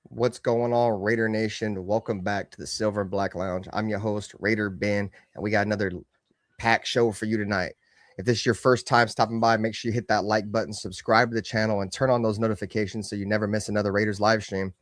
What's going on, Raider Nation? Welcome back to the Silver and Black Lounge. I'm your host, Raider Ben, and we got another packed show for you tonight. If this is your first time stopping by, make sure you hit that like button, subscribe to the channel, and turn on those notifications so you never miss another Raiders live stream.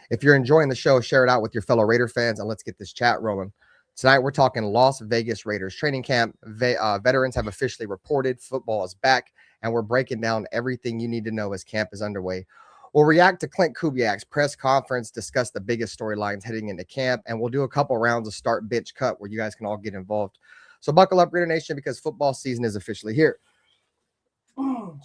If you're enjoying the show, share it out with your fellow Raider fans, and let's get this chat rolling. Tonight, we're talking Las Vegas Raiders training camp. Veterans have officially reported. Football is back, and we're breaking down everything you need to know as camp is underway. We'll react to Klint Kubiak's press conference, discuss the biggest storylines heading into camp, and we'll do a couple rounds of start bench cut where you guys can all get involved. So buckle up, Raider Nation, because football season is officially here.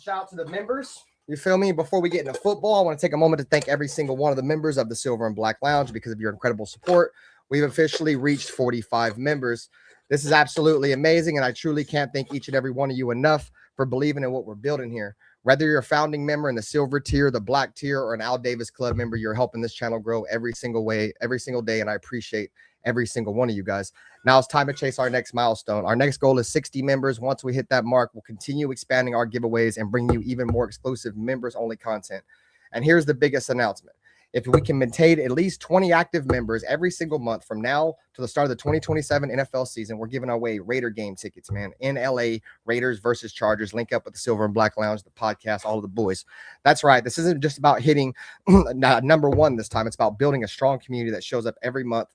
Shout out to the members. You feel me? Before we get into football, I want to take a moment to thank every single one of the members of the Silver and Black Lounge because of your incredible support. We've officially reached 45 members. This is absolutely amazing, and I truly can't thank each and every one of you enough for believing in what we're building here. Whether you're a founding member in the silver tier, the black tier, or an Al Davis Club member, you're helping this channel grow every single day, and I appreciate every single one of you guys. Now it's time to chase our next milestone. Our next goal is 60 members. Once we hit that mark, we'll continue expanding our giveaways and bring you even more exclusive members-only content. And here's the biggest announcement. If we can maintain at least 20 active members every single month from now to the start of the 2027 NFL season, we're giving away Raider game tickets, man. In LA, Raiders versus Chargers. Link up with the Silver and Black Lounge, the podcast, all of the boys. That's right. This isn't just about hitting number one this time. It's about building a strong community that shows up every month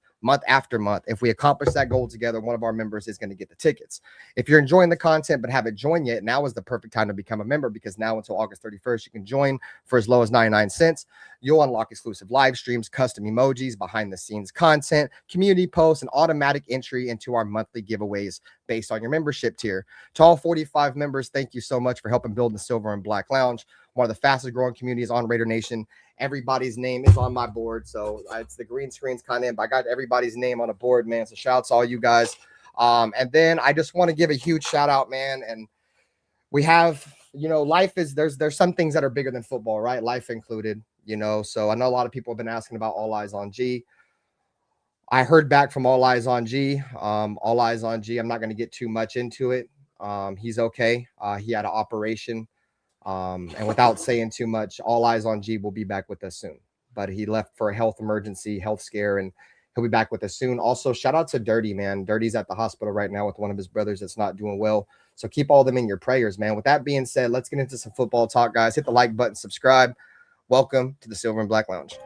after month. If we accomplish that goal together, one of our members is going to get the tickets. If you're enjoying the content but haven't joined yet, now is the perfect time to become a member, because now until August 31st, you can join for as low as 99 cents. You'll unlock exclusive live streams, custom emojis, behind the scenes content, community posts, and automatic entry into our monthly giveaways based on your membership tier. To all 45 members, thank you so much for helping build the Silver and Black Lounge, one of the fastest growing communities on Raider Nation. Everybody's name is on my board, so it's the green screen's kind of, but I got everybody's name on a board, man. So shouts to all you guys. And then I just want to give a huge shout out, man. And we have, life is there's some things that are bigger than football, right? Life included, So I know a lot of people have been asking about All Eyes on G. I heard back from All Eyes on G. All Eyes on G. I'm not going to get too much into it. He's okay. He had an operation. And without saying too much, All Eyes on G will be back with us soon. But he left for a health emergency, health scare, and he'll be back with us soon. Also, shout out to Dirty, man. Dirty's at the hospital right now with one of his brothers that's not doing well. So keep all of them in your prayers, man. With that being said, let's get into some football talk, guys. Hit the like button, subscribe. Welcome to the Silver and Black Lounge.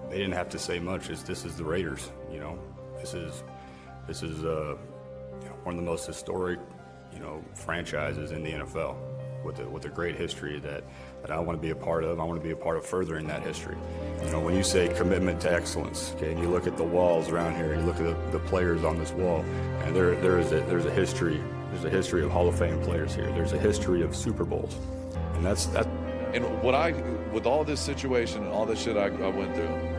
They didn't have to say much. This is the Raiders. This is one of the most historic franchises in the NFL with a great history that I want to be a part of. I want to be a part of furthering that history. When you say commitment to excellence, okay, and you look at the walls around here, you look at the players on this wall, and there's a history. There's a history of Hall of Fame players here. There's a history of Super Bowls, and that's. And with all this situation and all this shit I went through,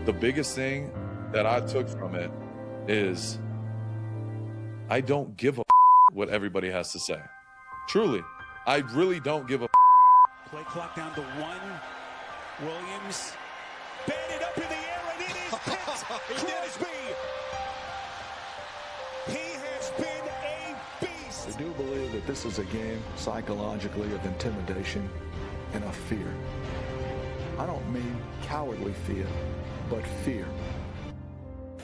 the biggest thing that I took from it is I don't give a what everybody has to say. Truly, I really don't give a. Play clock down to 1. Williams batted up in the air, and it is picked. Crosby. He has been a beast. I do believe that this is a game psychologically of intimidation and of fear. I don't mean cowardly fear, but fear.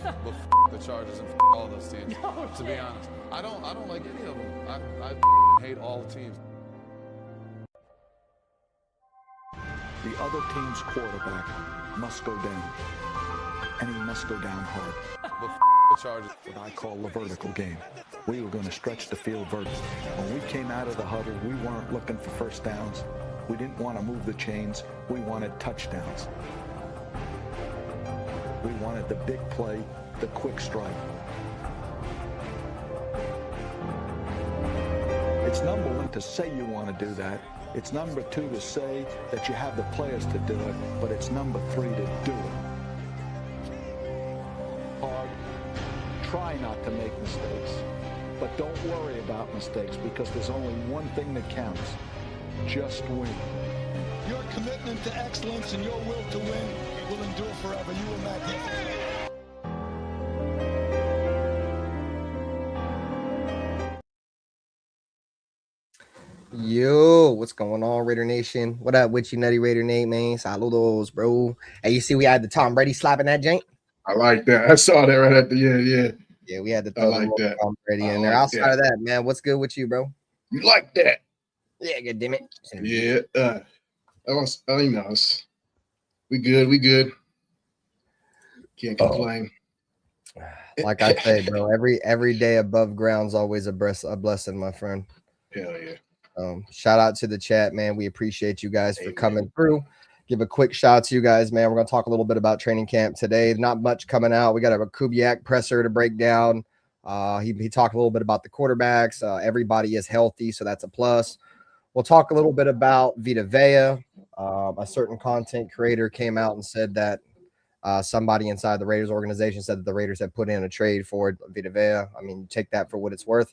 But the Chargers and all those teams. To be honest, I don't like any of them. I hate all teams. The other team's quarterback must go down, and he must go down hard. The Chargers. What I call the vertical game. We were going to stretch the field vertically. When we came out of the huddle, we weren't looking for first downs. We didn't want to move the chains. We wanted touchdowns. We wanted the big play, the quick strike. It's number one to say you want to do that. It's number two to say that you have the players to do it, but it's number three to do it. Hard. Try not to make mistakes, but don't worry about mistakes because there's only one thing that counts. Just win. Your commitment to excellence and your will to win will endure forever. You will not get Yo, what's going on, Raider Nation? What up with you, Nutty Raider Nate, man? Saludos, bro. Hey, you see we had the Tom Brady slapping that jank? I like that. I saw that right at the end. Yeah. Yeah, we had to I throw the like little that. Tom Brady I in there. like Outside that. of that, man, what's good with you, bro? You like that? Yeah, good, damn it. Yeah. That was, you know, we good. We good. Can't complain. Like I say, bro, every day above ground's always a blessing, my friend. Hell yeah. Shout out to the chat, man. We appreciate you guys for coming through. Give a quick shout out to you guys, man. We're going to talk a little bit about training camp today. Not much coming out. We got a Kubiak presser to break down. He talked a little bit about the quarterbacks. Everybody is healthy, so that's a plus. We'll talk a little bit about Vita Vea. A certain content creator came out and said that somebody inside the Raiders organization said that the Raiders have put in a trade for Vita Vea. I mean, take that for what it's worth.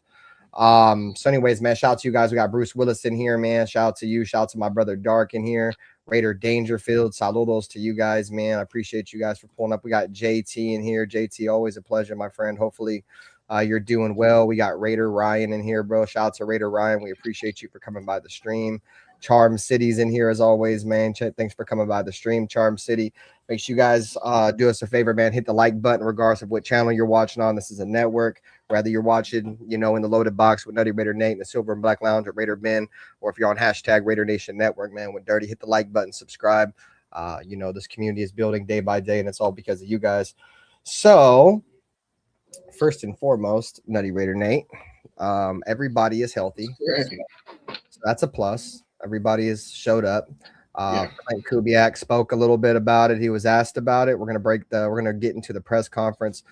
So anyways, man, shout out to you guys. We got Bruce Willis in here, man. Shout out to you. Shout out to my brother Dark in here. Raider Dangerfield. Saludos to you guys, man. I appreciate you guys for pulling up. We got JT in here. JT, always a pleasure, my friend. Hopefully you're doing well. We got Raider Ryan in here, bro. Shout out to Raider Ryan. We appreciate you for coming by the stream. Charm City's in here as always, man. Thanks for coming by the stream, Charm City. Make sure you guys do us a favor, man. Hit the like button regardless of what channel you're watching on. This is a network. Whether you're watching, in the loaded box with Nutty Raider Nate and the Silver and Black Lounge at Raider Ben, or if you're on hashtag Raider Nation Network, man, with Dirty, hit the like button, subscribe. This community is building day by day, and it's all because of you guys. So, first and foremost, Nutty Raider Nate, everybody is healthy. So that's a plus. Everybody has showed up. Klint Kubiak spoke a little bit about it. He was asked about it. We're gonna get into the press conference.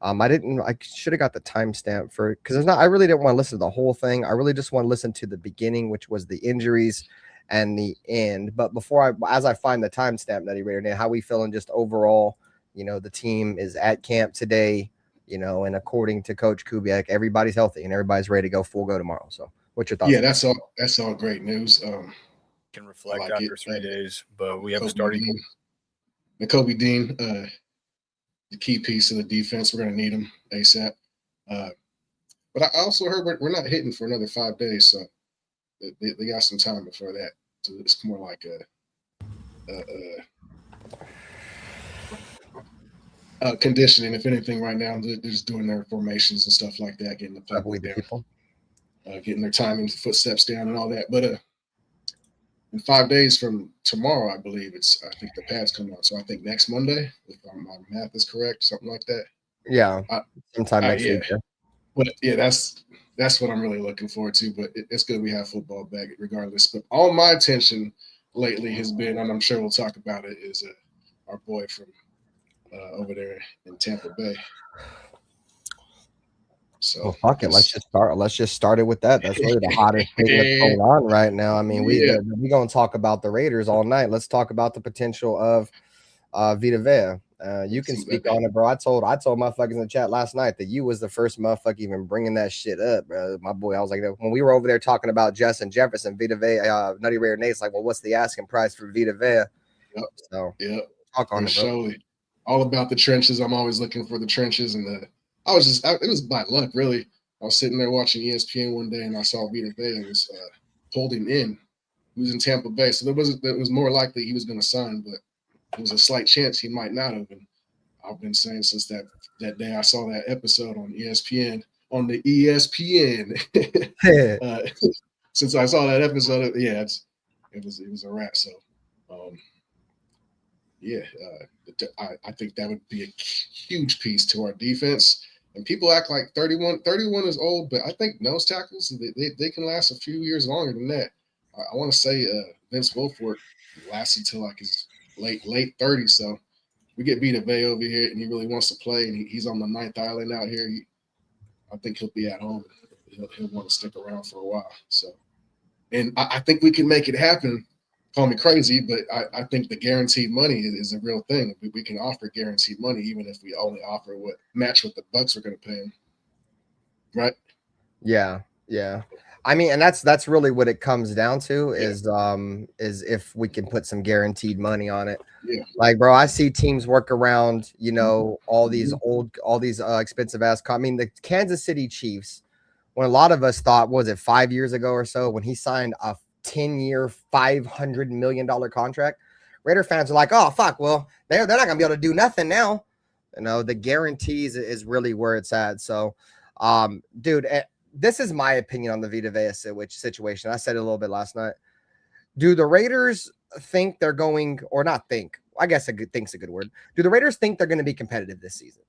I should have got the timestamp for because I really didn't want to listen to the whole thing. I really just want to listen to the beginning, which was the injuries and the end. But as I find the timestamp, Nutty Raider Nate, how we feeling just overall? The team is at camp today. And according to Coach Kubiak, everybody's healthy and everybody's ready to go full go tomorrow. So, what's your thoughts? Yeah, that's all great news. Can reflect like after 3 days, but we have a starting. Kobe Dean, the key piece of the defense. We're going to need him ASAP. But I also heard we're not hitting for another 5 days, so they got some time before that. So it's more like conditioning, if anything. Right now, they're just doing their formations and stuff like that, getting the playbook down, getting their timing, footsteps down, and all that. But in 5 days from tomorrow, I believe I think the pads come out. So I think next Monday, if my math is correct, something like that. Yeah, sometime next week. Yeah. But yeah, that's what I'm really looking forward to. But it's good we have football back regardless. But all my attention lately has been, and I'm sure we'll talk about it, is our boy from over there in Tampa Bay. So fuck it. Let's just start it with that. That's really the hottest thing that's going on right now. I mean, we're gonna talk about the Raiders all night. Let's talk about the potential of Vita Vea. You can speak on it, bro. I told motherfuckers in the chat last night that you was the first motherfucker even bringing that shit up, bro. My boy, I was like, when we were over there talking about Justin Jefferson, Vita Vea, Nutty Raider Nate's like, well, what's the asking price for Vita Vea? Yep. So talk on it, bro. All about the trenches. I'm always looking for the trenches, and it was by luck, really. I was sitting there watching ESPN one day, and I saw Vita Vea was holding in. He was in Tampa Bay, so it was more likely he was going to sign, but there was a slight chance he might not have. And I've been saying since that day I saw that episode on ESPN, since I saw that episode, it was a wrap. So, I think that would be a huge piece to our defense. And people act like 31 is old, but I think nose tackles, they can last a few years longer than that. I want to say Vince Wilfork lasted till like his late 30s. So we get Vita Vea over here, and he really wants to play, and he's on the 9th island out here. I think he'll be at home. He'll want to stick around for a while. So, and I think we can make it happen. Call me crazy, but I think the guaranteed money is a real thing. We can offer guaranteed money, even if we only offer what the Bucks are going to pay him. Right? Yeah. I mean, and that's really what it comes down to is if we can put some guaranteed money on it. Yeah. Like, bro, I see teams work around, all these expensive ass. I mean, the Kansas City Chiefs when a lot of us thought, was it 5 years ago or so, when he signed a 10-year, $500 million contract, Raider fans are like, oh, fuck, well, they're not going to be able to do nothing now. You know, the guarantees is really where it's at. So, dude, this is my opinion on the Vita Vea situation. I said it a little bit last night. Do the Raiders think they're going, or not think, I guess think's a good word. Do the Raiders think they're going to be competitive this season?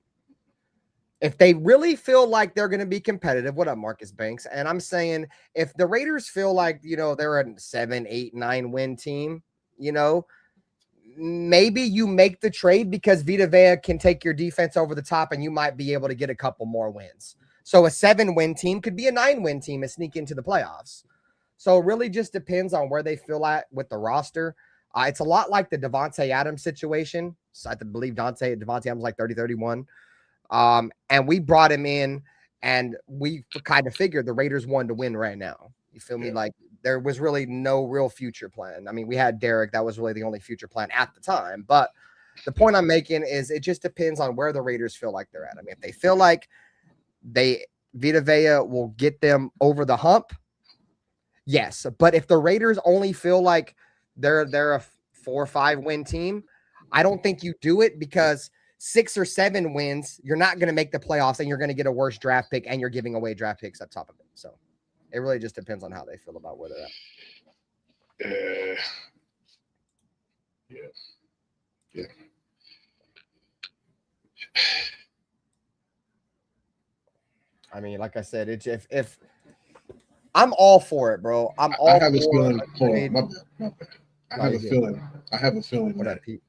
If they really feel like they're going to be competitive, what up, Marcus Banks? And I'm saying, if the Raiders feel like, you know, they're a 7, 8, 9 win team, you know, maybe you make the trade because Vita Vea can take your defense over the top and you might be able to get a couple more wins. So a 7-win team could be a 9-win team and sneak into the playoffs. So it really just depends on where they feel at with the roster. It's a lot like the Devontae Adams situation. So I believe Devontae Adams like 30, 31. And we brought him in and we kind of figured the Raiders wanted to win right now. You feel me? Like there was really no real future plan. I mean, we had Derek. That was really the only future plan at the time. But the point I'm making is it just depends on where the Raiders feel like they're at. I mean, if they feel like Vita Vea will get them over the hump, yes. But if the Raiders only feel like they're a 4 or 5 win team, I don't think you do it, because 6 or 7 wins, you're not going to make the playoffs and you're going to get a worse draft pick and you're giving away draft picks up top of it. So it really just depends on how they feel about where they're at. Yeah. I mean, like I said, it's if I'm all for it, bro. I'm all I have a for feeling. it. Hold on, my bad. I have a feeling What that up, Pete?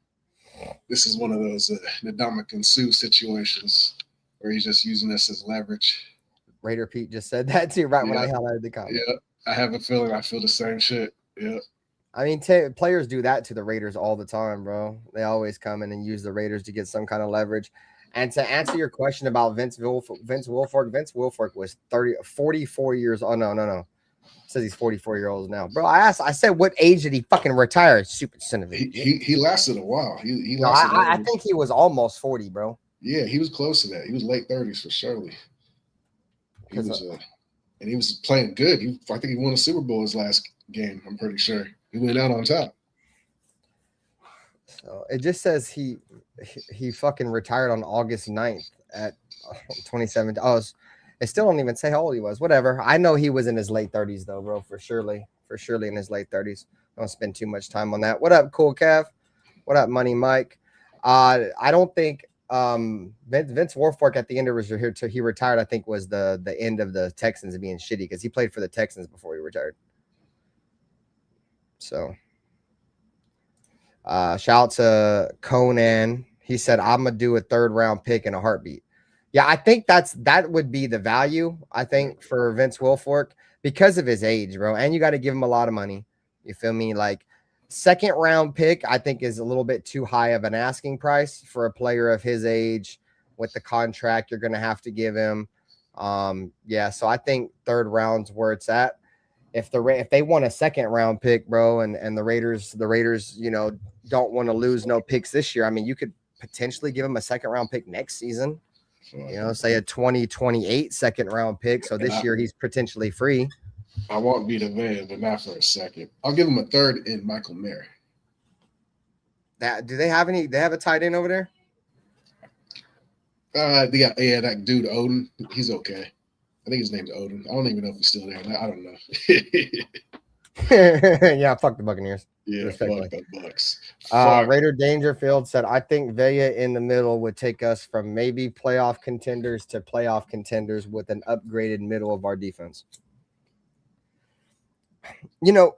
this is one of those Ndamukong Suh situations where he's just using this as leverage. Raider Pete just said that too, right when I highlighted the comment. Yeah, I have a feeling I feel the same shit. Yeah. I mean, players do that to the Raiders all the time, bro. They always come in and use the Raiders to get some kind of leverage. And to answer your question about Vince Wilfork was 44 years. Oh, no. It says he's 44 years old now. Bro, I said, what age did he fucking retire? Stupid son of a bitch. He lasted a while. He No, lasted I think he was almost 40, bro. Yeah, he was close to that. He was late 30s for surely. He was, and he was playing good. I think he won a Super Bowl his last game. I'm pretty sure he went out on top. So it just says he fucking retired on August 9th at 2017. Oh, it still don't even say how old he was. Whatever. I know he was in his late 30s though, bro. For surely in his late 30s. Don't spend too much time on that. What up, Cool Cav? What up, Money Mike? I don't think Vince Wilfork at the end of his career, he retired, I think was the end of the Texans being shitty, because he played for the Texans before he retired. So shout out to Conan. He said, I'm gonna do a 3rd round pick in a heartbeat. Yeah, I think that would be the value, I think, for Vince Wilfork, because of his age, bro. And you got to give him a lot of money. You feel me? Like 2nd round pick, I think, is a little bit too high of an asking price for a player of his age with the contract you're going to have to give him. Yeah, so I think 3rd round's where it's at. If they want a 2nd round pick, bro, and the Raiders, you know, don't want to lose no picks this year, I mean, you could potentially give him a 2nd round pick next season. You know, say a 2028 2nd round pick. So this year he's potentially free. I won't be the man, but not for a 2nd. I'll give him a 3rd in Michael Mayer. Do they have a tight end over there? That dude Odin. He's okay. I think his name's Odin. I don't even know if he's still there. I don't know. Yeah, fuck the Buccaneers. Yeah, fuck the Bucks. Raider Dangerfield said, I think Vea in the middle would take us from maybe playoff contenders to playoff contenders with an upgraded middle of our defense. You know,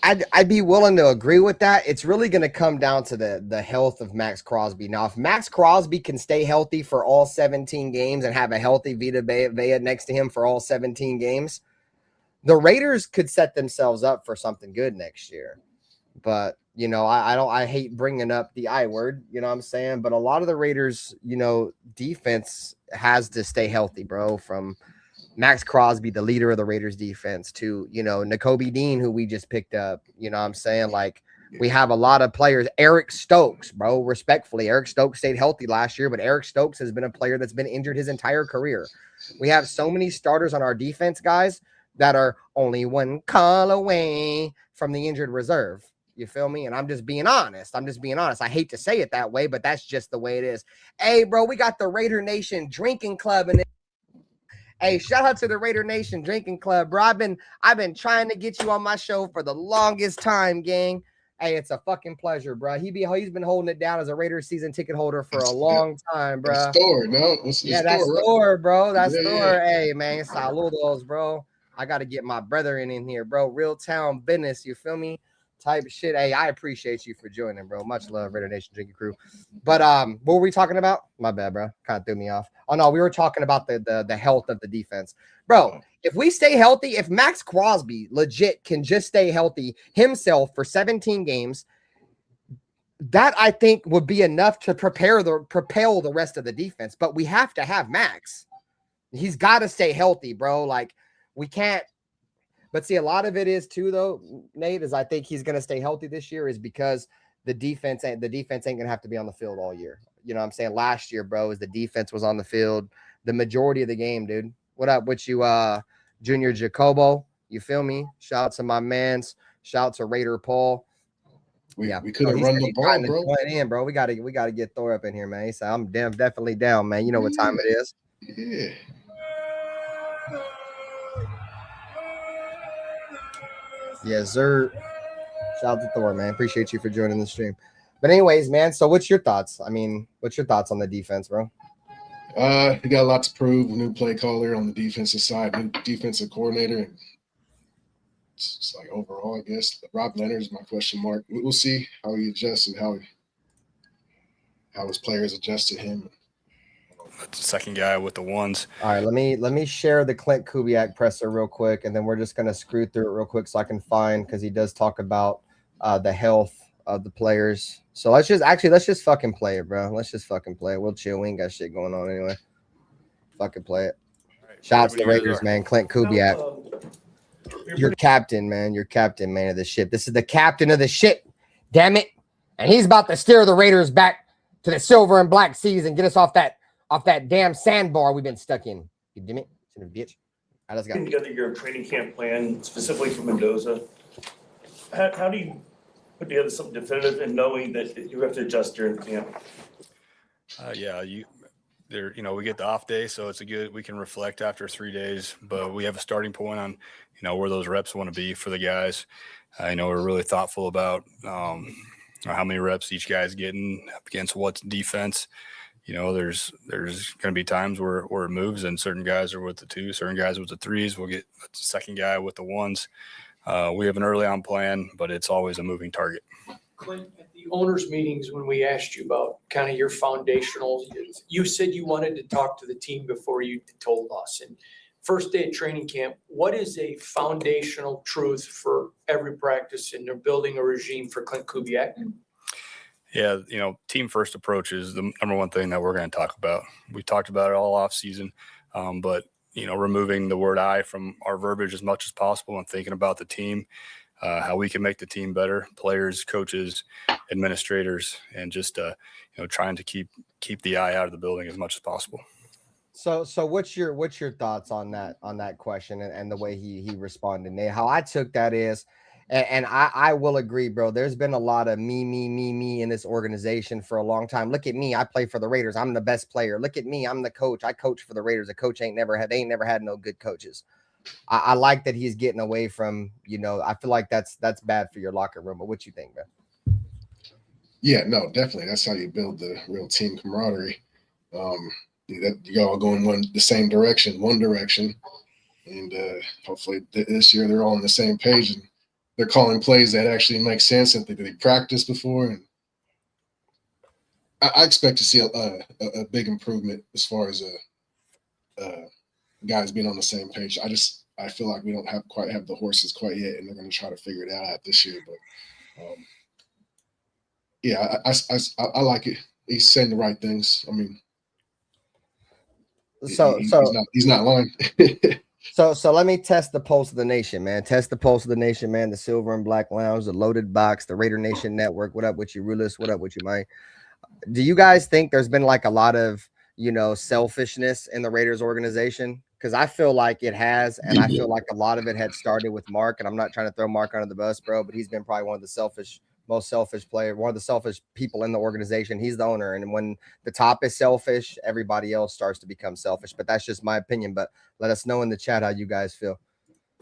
I'd be willing to agree with that. It's really going to come down to the health of Maxx Crosby. Now, if Maxx Crosby can stay healthy for all 17 games and have a healthy Vita Vea next to him for all 17 games, the Raiders could set themselves up for something good next year. But, you know, I hate bringing up the I word, you know what I'm saying? But a lot of the Raiders, you know, defense has to stay healthy, bro, from Maxx Crosby, the leader of the Raiders defense, to, you know, Nakobe Dean, who we just picked up, you know what I'm saying? Like, We have a lot of players. Eric Stokes, bro, respectfully. Eric Stokes stayed healthy last year, but Eric Stokes has been a player that's been injured his entire career. We have so many starters on our defense, guys, that are only one call away from the injured reserve. You feel me? And I'm just being honest. I hate to say it that way, but that's just the way it is. Hey, bro, we got the Raider Nation Drinking Club in it. Hey, shout out to the Raider Nation Drinking Club, bro. I've been trying to get you on my show for the longest time, gang. Hey, it's a fucking pleasure, bro. He's been holding it down as a Raiders season ticket holder for a long time, bro. That's Thor, no? That's Thor, bro. That's Thor. Yeah. Hey, man, saludos, bro. I got to get my brethren in here, bro. Real town business, you feel me? Type shit. Hey, I appreciate you for joining, bro. Much love, Raider Nation Drinking Crew. But what were we talking about? My bad, bro. Kind of threw me off. Oh no, we were talking about the health of the defense, bro. If we stay healthy, if Maxx Crosby legit can just stay healthy himself for 17 games, that I think would be enough to propel the rest of the defense. But we have to have Max. He's got to stay healthy, bro. Like we can't. But see, a lot of it is too, though, Nate, is I think he's going to stay healthy this year is because the defense ain't going to have to be on the field all year. You know what I'm saying? Last year, bro, is the defense was on the field the majority of the game, dude. What up with you, Junior Jacobo? You feel me? Shout out to my mans. Shout out to Raider Paul. We could have run the ball, bro. We gotta get Thor up in here, man. He said, I'm definitely down, man. You know what time it is. Yeah. Yes, sir. Shout out to Thor, man. Appreciate you for joining the stream. But anyways, man, so what's your thoughts? I mean, what's your thoughts on the defense, bro? We got a lot to prove. New play caller on the defensive side, new defensive coordinator. And it's like overall, I guess, Rob Leonard is my question mark. We'll see how he adjusts and how his players adjust to him. The second guy with the ones. All right, let me share the Klint Kubiak presser real quick, and then we're just gonna screw through it real quick so I can find, because he does talk about the health of the players. So let's just fucking play it, bro. Let's just fucking play it. We'll chill. We ain't got shit going on anyway. Fucking play it. Right, Shout out to the Raiders, man. Klint Kubiak. You're captain, man. You're captain, man, of the ship. This is the captain of the ship. Damn it. And he's about to steer the Raiders back to the silver and black seas and get us off that damn sandbar we've been stuck in. You damn it. Bitch. I just got putting together your training camp plan specifically for Mendoza. How do you put together something definitive and knowing that you have to adjust during camp? We get the off day, so we can reflect after 3 days, but we have a starting point on, where those reps want to be for the guys. We're really thoughtful about how many reps each guy's getting against what defense. There's going to be times where it moves and certain guys are with the 2, certain guys with the 3s. We'll get a second guy with the 1s. We have an early on plan, but it's always a moving target. Clint, at the owners' meetings, when we asked you about kind of your foundationals, you said you wanted to talk to the team before you told us. And first day of training camp, what is a foundational truth for every practice in their building a regime for Klint Kubiak? Yeah, team first approach is the number one thing that we're going to talk about. We talked about it all off season, but removing the word I from our verbiage as much as possible and thinking about the team, how we can make the team better, players, coaches, administrators, and just trying to keep the I out of the building as much as possible. So what's your thoughts on that question and the way he responded? Nate, how I took that is, and I will agree, bro. There's been a lot of me in this organization for a long time. Look at me. I play for the Raiders. I'm the best player. Look at me. I'm the coach. I coach for the Raiders. A coach ain't never had no good coaches. I like that he's getting away from, I feel like that's bad for your locker room. But what you think, bro? Yeah, no, definitely. That's how you build the real team camaraderie. That you all go in one direction. And hopefully this year they're all on the same page and they're calling plays that actually make sense and that they practiced before. And I expect to see a big improvement as far as guys being on the same page. I feel like we don't quite have the horses quite yet, and they're going to try to figure it out this year. But I like it. He's saying the right things. I mean, he's not lying. So let me test the pulse of the nation, man. Test the pulse of the nation, man. The Silver and Black Lounge, the Loaded Box, the Raider Nation Network. What up with you, Rulis? What up with you, Mike? Do you guys think there's been like a lot of, selfishness in the Raiders organization? Because I feel like it has, and I feel like a lot of it had started with Mark. And I'm not trying to throw Mark under the bus, bro, but he's been probably one of the most selfish player, one of the selfish people in the organization. He's the owner, and when the top is selfish, everybody else starts to become selfish. But that's just my opinion. But let us know in the chat how you guys feel.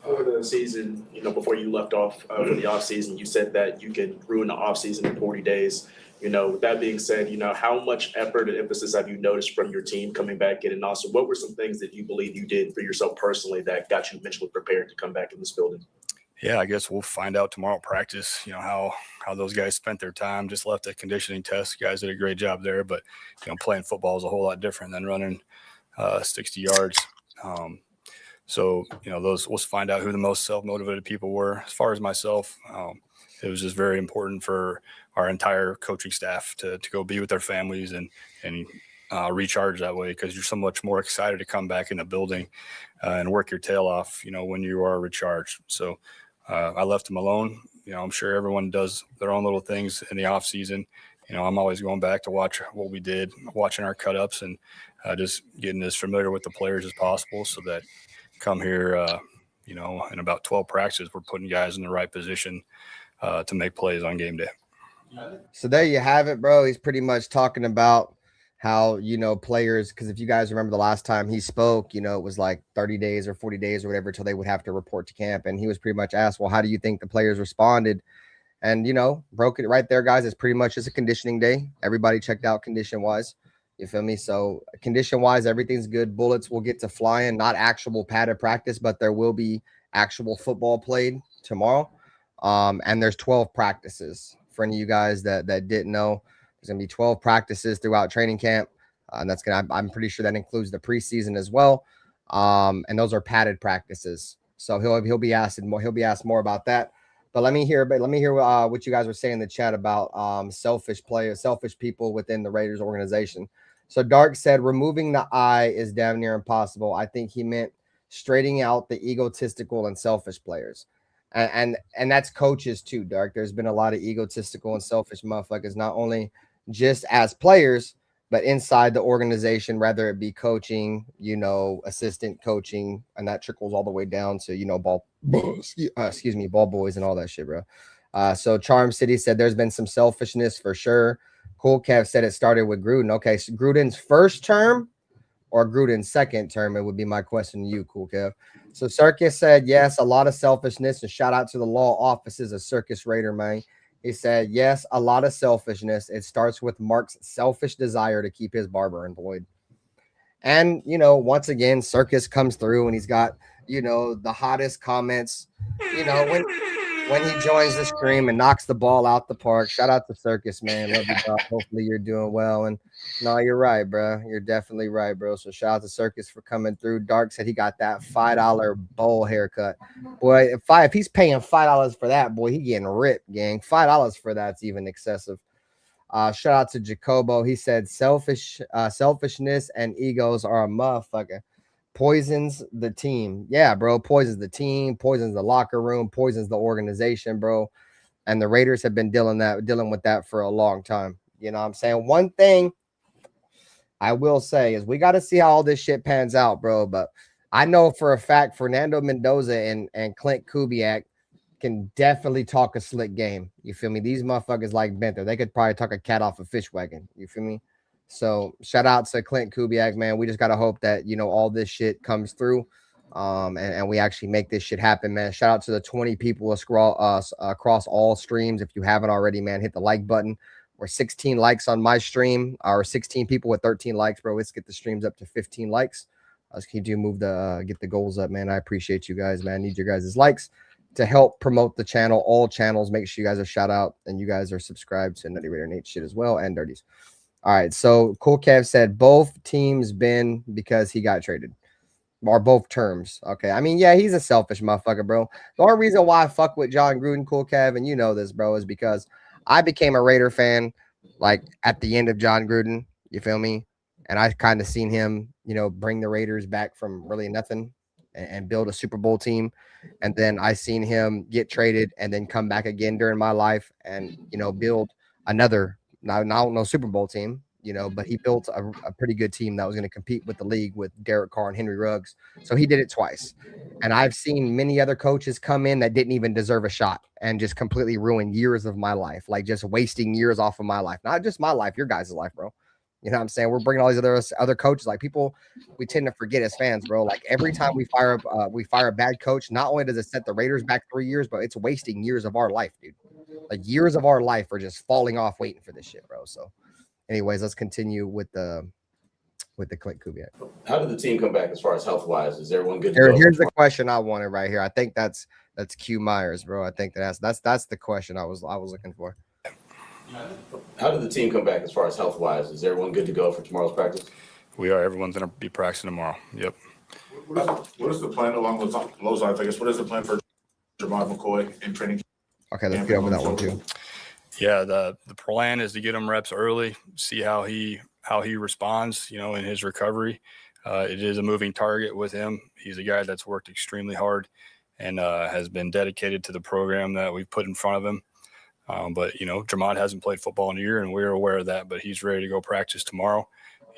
Over the season, before you left off for the off season, you said that you could ruin the off season in 40 days. With that being said, how much effort and emphasis have you noticed from your team coming back in? And also, what were some things that you believe you did for yourself personally that got you mentally prepared to come back in this building? Yeah, I guess we'll find out tomorrow at practice, how those guys spent their time. Just left a conditioning test. You guys did a great job there, but, playing football is a whole lot different than running 60 yards. So, we'll find out who the most self-motivated people were. As far as myself, it was just very important for our entire coaching staff to go be with their families and recharge that way, because you're so much more excited to come back in the building and work your tail off, when you are recharged. So I left them alone. I'm sure everyone does their own little things in the off season. I'm always going back to watch what we did, watching our cut-ups, and just getting as familiar with the players as possible, so that come here, in about 12 practices, we're putting guys in the right position to make plays on game day. So there you have it, bro. He's pretty much talking about how, players, because if you guys remember the last time he spoke, it was like 30 days or 40 days or whatever till they would have to report to camp. And he was pretty much asked, well, how do you think the players responded? And, broke it right there, guys. It's pretty much just a conditioning day. Everybody checked out condition-wise. You feel me? So condition-wise, everything's good. Bullets will get to flying, not actual padded practice, but there will be actual football played tomorrow. And there's 12 practices. For any of you guys that didn't know, there's going to be 12 practices throughout training camp. And I'm pretty sure that includes the preseason as well. And those are padded practices. So he'll be asked more about that. But let me hear what you guys were saying in the chat about selfish people within the Raiders organization. So Dark said removing the I is damn near impossible. I think he meant straightening out the egotistical and selfish players. And that's coaches too, Dark. There's been a lot of egotistical and selfish motherfuckers, not only just as players, but inside the organization, whether it be coaching, assistant coaching, and that trickles all the way down to, ball boys and all that shit, bro. So Charm City said there's been some selfishness for sure. Cool Kev said it started with Gruden. Okay, so Gruden's first term or Gruden's second term? It would be my question to you, Cool Kev. So Circus said, yes, a lot of selfishness, and shout out to the law offices of Circus Raider, man. He said, yes, a lot of selfishness. It starts with Mark's selfish desire to keep his barber employed. And, once again, Circus comes through and he's got, the hottest comments, when he joins the stream and knocks the ball out the park. Shout out to Circus, man. Love you, bro. Hopefully you're doing well. And no, you're right, bro. You're definitely right, bro. So shout out to Circus for coming through. Dark said he got that $5 bowl haircut. Boy, if he's paying $5 for that, boy, he getting ripped, gang. $5 for that's even excessive. Shout out to Jacobo. He said selfishness and egos are a motherfucker. Poisons the team. Yeah, bro. Poisons the team, poisons the locker room, poisons the organization, bro. And the Raiders have been dealing with that for a long time. You know what I'm saying? One thing I will say is we got to see how all this shit pans out, bro. But I know for a fact Fernando Mendoza and Klint Kubiak can definitely talk a slick game. You feel me? These motherfuckers like Benther. They could probably talk a cat off a fish wagon. You feel me? So shout out to Klint Kubiak, man. We just got to hope that, all this shit comes through and we actually make this shit happen, man. Shout out to the 20 people across all streams. If you haven't already, man, hit the like button. We're 16 likes on my stream, or 16 people with 13 likes, bro. Let's get the streams up to 15 likes. Can you move get the goals up, man? I appreciate you guys, man. I need your guys' likes to help promote the channel. All channels, make sure you guys are shout out and you guys are subscribed to Nutty Raider Nate shit as well, and Dirties. All right, so Cool Kev said both teams been because he got traded, or both terms. Okay, I mean, yeah, he's a selfish motherfucker, bro. The only reason why I fuck with John Gruden, Cool Kev, and you know this, bro, is because I became a Raider fan like at the end of John Gruden. You feel me? And I kind of seen him, bring the Raiders back from really nothing and build a Super Bowl team. And then I seen him get traded and then come back again during my life and, build another, no Super Bowl team, but he built a pretty good team that was going to compete with the league with Derek Carr and Henry Ruggs. So he did it twice. And I've seen many other coaches come in that didn't even deserve a shot and just completely ruin years of my life, like just wasting years off of my life. Not just my life, your guys' life, bro. You know what I'm saying? We're bringing all these other coaches. Like people, we tend to forget as fans, bro. Like every time we fire a bad coach, not only does it set the Raiders back 3 years, but it's wasting years of our life, dude. Like years of our life are just falling off waiting for this shit, bro. So anyways, let's continue with the Klint Kubiak. How did the team come back as far as health wise? Is everyone good to go? Here's the question I wanted right here. I think that's Q Myers, bro. I think that's the question I was looking for. How did the team come back as far as health wise? Is everyone good to go for tomorrow's practice? We are. Everyone's going to be practicing tomorrow. Yep. What is the plan along those lines? I guess what is the plan for Jamad McCoy in training? Okay, let's get over that one too. Yeah, the plan is to get him reps early, see how he responds, in his recovery. It is a moving target with him. He's a guy that's worked extremely hard and has been dedicated to the program that we've put in front of him. But Jamad hasn't played football in a year, and we're aware of that. But he's ready to go practice tomorrow,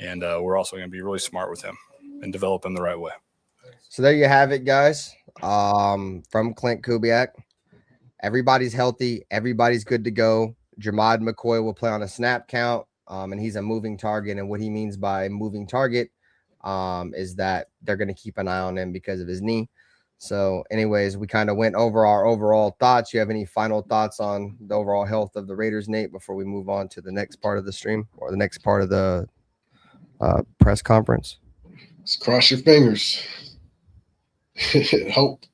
and we're also going to be really smart with him and develop him the right way. So there you have it, guys. From Klint Kubiak. Everybody's healthy. Everybody's good to go. Jamad McCoy will play on a snap count, and he's a moving target. And what he means by moving target is that they're going to keep an eye on him because of his knee. So anyways, we kind of went over our overall thoughts. You have any final thoughts on the overall health of the Raiders, Nate, before we move on to the next part of the stream or the next part of the press conference? Just cross your fingers. Hope.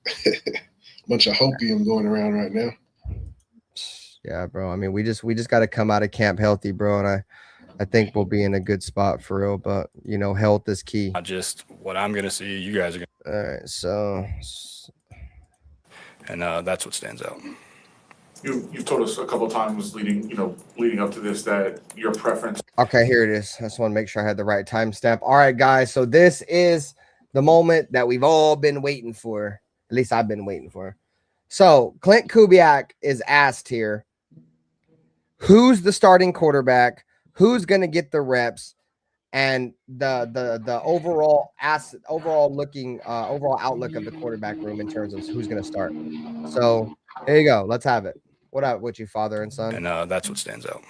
Bunch of hopium going around right now. Yeah, bro. I mean, we just got to come out of camp healthy, bro. And I think we'll be in a good spot for real. But health is key. Not just what I'm going to see. You guys are going to. All right. So. And that's what stands out. You've told us a couple of times leading up to this that your preference. Okay, here it is. I just want to make sure I had the right timestamp. All right, guys. So this is the moment that we've all been waiting for. At least I've been waiting for. So Klint Kubiak is asked here, who's the starting quarterback? Who's going to get the reps? And the overall outlook of the quarterback room in terms of who's going to start. So here you go. Let's have it. What up with you, father and son? And that's what stands out.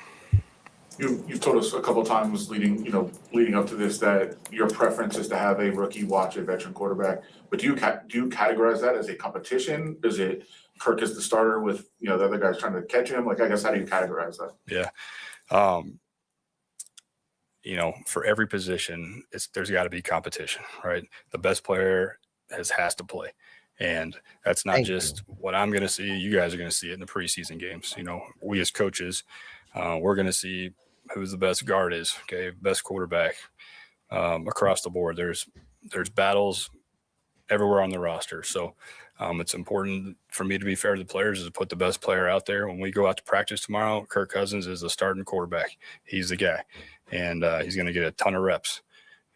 You've told us a couple of times leading up to this that your preference is to have a rookie watch a veteran quarterback. But do you categorize that as a competition? Is it Kirk is the starter with the other guys trying to catch him? Like, I guess, how do you categorize that? Yeah. For every position, there's got to be competition, right? The best player has to play. And that's not just what I'm going to see. You guys are going to see it in the preseason games. We as coaches, we're going to see who's the best guard is, okay, best quarterback across the board. There's battles everywhere on the roster. So it's important for me to be fair to the players is to put the best player out there. When we go out to practice tomorrow, Kirk Cousins is the starting quarterback. He's the guy. And he's going to get a ton of reps.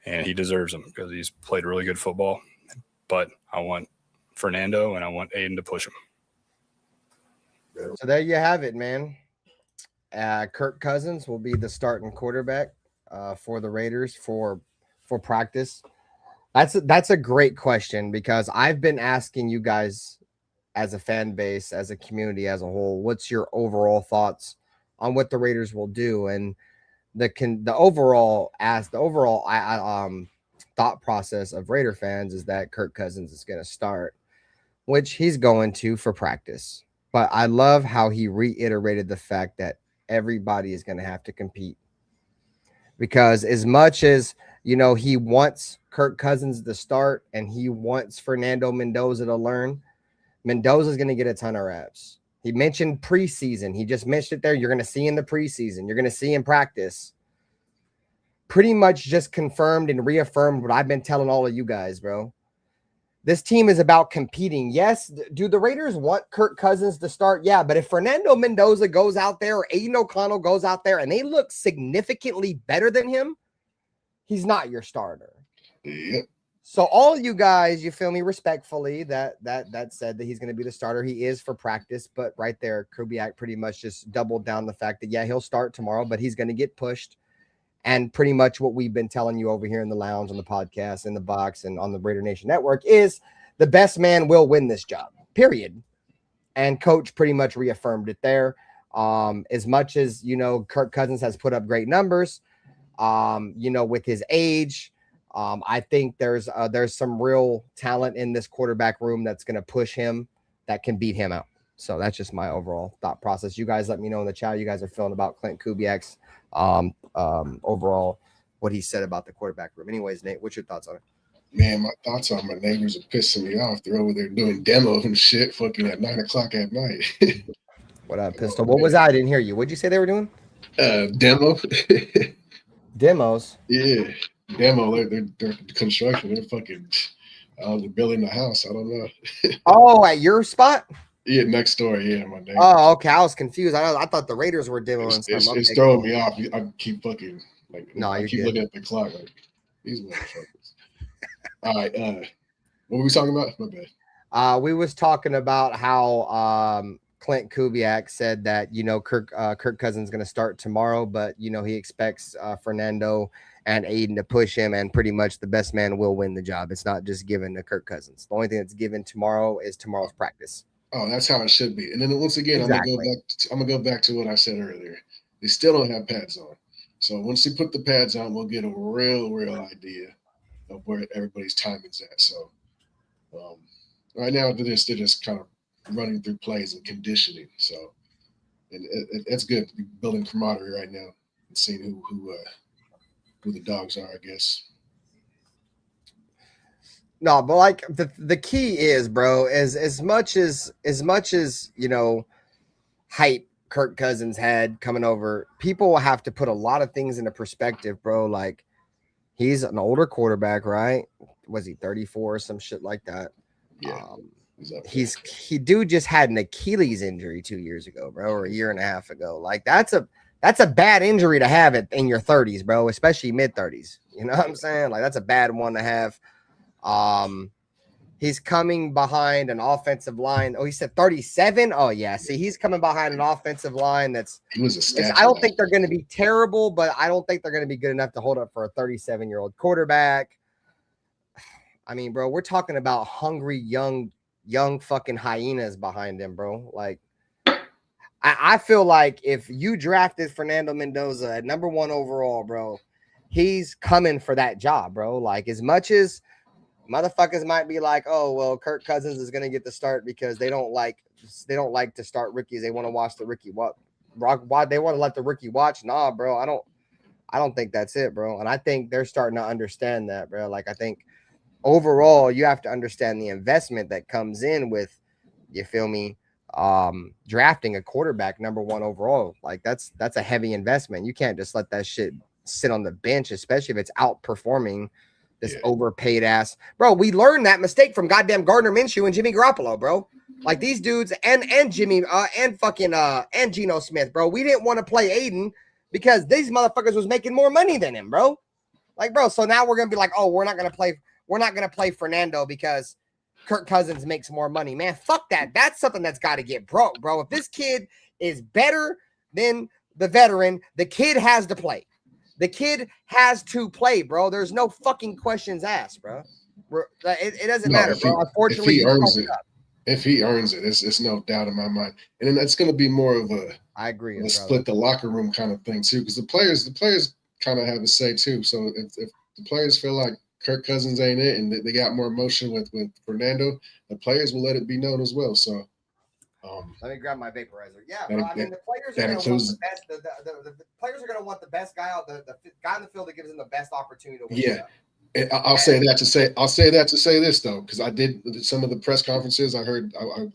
And he deserves them because he's played really good football. But I want Fernando and I want Aiden to push him. So there you have it, man. Kirk Cousins will be the starting quarterback for the Raiders for practice. That's a great question because I've been asking you guys as a fan base, as a community as a whole, what's your overall thoughts on what the Raiders will do? And the overall thought process of Raider fans is that Kirk Cousins is going to start, which he's going to for practice. But I love how he reiterated the fact that everybody is going to have to compete because as much as, he wants Kirk Cousins to start and he wants Fernando Mendoza to learn, Mendoza's going to get a ton of reps. He mentioned preseason. He just mentioned it there. You're going to see in the preseason. You're going to see in practice. Pretty much just confirmed and reaffirmed what I've been telling all of you guys, bro. This team is about competing. Yes, do the Raiders want Kirk Cousins to start? Yeah, but if Fernando Mendoza goes out there or Aiden O'Connell goes out there and they look significantly better than him, he's not your starter. Yep. So all you guys, you feel me, respectfully, that said that he's going to be the starter. He is for practice, but right there, Kubiak pretty much just doubled down the fact that, yeah, he'll start tomorrow, but he's going to get pushed. And pretty much what we've been telling you over here in the lounge, on the podcast, in the box, and on the Raider Nation Network is the best man will win this job, period. And coach pretty much reaffirmed it there. As much as, you know, Kirk Cousins has put up great numbers, you know, with his age, I think there's some real talent in this quarterback room that's going to push him, that can beat him out. So that's just my overall thought process. You guys let me know in the chat how you guys are feeling about Klint Kubiak's overall, what he said about the quarterback room. Anyways, Nate, what's your thoughts on it? Man, my thoughts on my neighbors are pissing me off. They're over there doing demos and shit fucking at 9 o'clock at night. What up, Pistol? What was that? I didn't hear you. What'd you say they were doing? Demo. Demos? Yeah. Demo. They're construction. They're fucking they're building the house. I don't know. Oh, at your spot? Yeah, next door. Yeah, my neighbor. Oh, okay. I was confused. I thought the Raiders were demoing. It's throwing me off. I keep fucking I keep good. looking at the clock like these motherfuckers. All right. What were we talking about? My bad. We was talking about how Klint Kubiak said that, you know, Kirk Cousins is going to start tomorrow, but, you know, he expects Fernando and Aiden to push him, and pretty much the best man will win the job. It's not just given to Kirk Cousins. The only thing that's given tomorrow is tomorrow's practice. Oh, that's how it should be. And then once again, Exactly. I'm gonna go back to what I said earlier. They still don't have pads on. So once they put the pads on, we'll get a real idea of where everybody's timing's at. So right now they're just kind of running through plays and conditioning. So and it's good building camaraderie right now and seeing who the dogs are, I guess. No, but like the key is, bro, is as much as you know, hype Kirk Cousins had coming over, people will have to put a lot of things into perspective, bro. Like, he's an older quarterback, right? Was he 34 or some shit like that? Yeah. He just had an Achilles injury 2 years ago, bro, or a year and a half ago. Like, that's a bad injury to have it in your 30s, bro, especially mid 30s. You know what I'm saying? Like, that's a bad one to have. He's coming behind an offensive line. Oh, he said 37. Oh yeah. See, he's coming behind an offensive line he was a statue. I don't think they're going to be terrible, but I don't think they're going to be good enough to hold up for a 37-year-old quarterback. I mean, bro, we're talking about hungry young fucking hyenas behind him, bro. Like, I feel like if you drafted Fernando Mendoza at number 1 overall, bro, he's coming for that job, bro. Like, as much as motherfuckers might be like, oh, well, Kirk Cousins is going to get the start because they don't like to start rookies. They want to watch the rookie. Why they want to let the rookie watch? Nah, bro, I don't think that's it, bro. And I think they're starting to understand that, bro. Like, I think overall you have to understand the investment that comes in with, you feel me, drafting a quarterback number 1 overall. Like, that's a heavy investment. You can't just let that shit sit on the bench, especially if it's outperforming this overpaid ass, bro. We learned that mistake from goddamn Gardner Minshew and Jimmy Garoppolo, bro. Like, these dudes and Jimmy and fucking and Geno Smith, bro. We didn't want to play Aiden because these motherfuckers was making more money than him, bro. Like, bro, so now we're gonna be like, oh, we're not gonna play Fernando because Kirk Cousins makes more money. Man, fuck that. That's something that's got to get broke, bro. If this kid is better than the veteran, the kid has to play. The kid has to play, bro. There's no fucking questions asked, bro. It doesn't matter, bro. Unfortunately, if he earns it, it's no doubt in my mind. And then that's going to be more of I agree, a split the locker room kind of thing too, because the players kind of have a say too. So if the players feel like Kirk Cousins ain't it, and they got more emotion with Fernando, the players will let it be known as well. So. Let me grab my vaporizer. Yeah, bro. I mean, the players are going to want the best. The players are going to want the best guy out, the guy in the field that gives them the best opportunity to win. Yeah, I'll say that to say this though, because I did some of the press conferences. I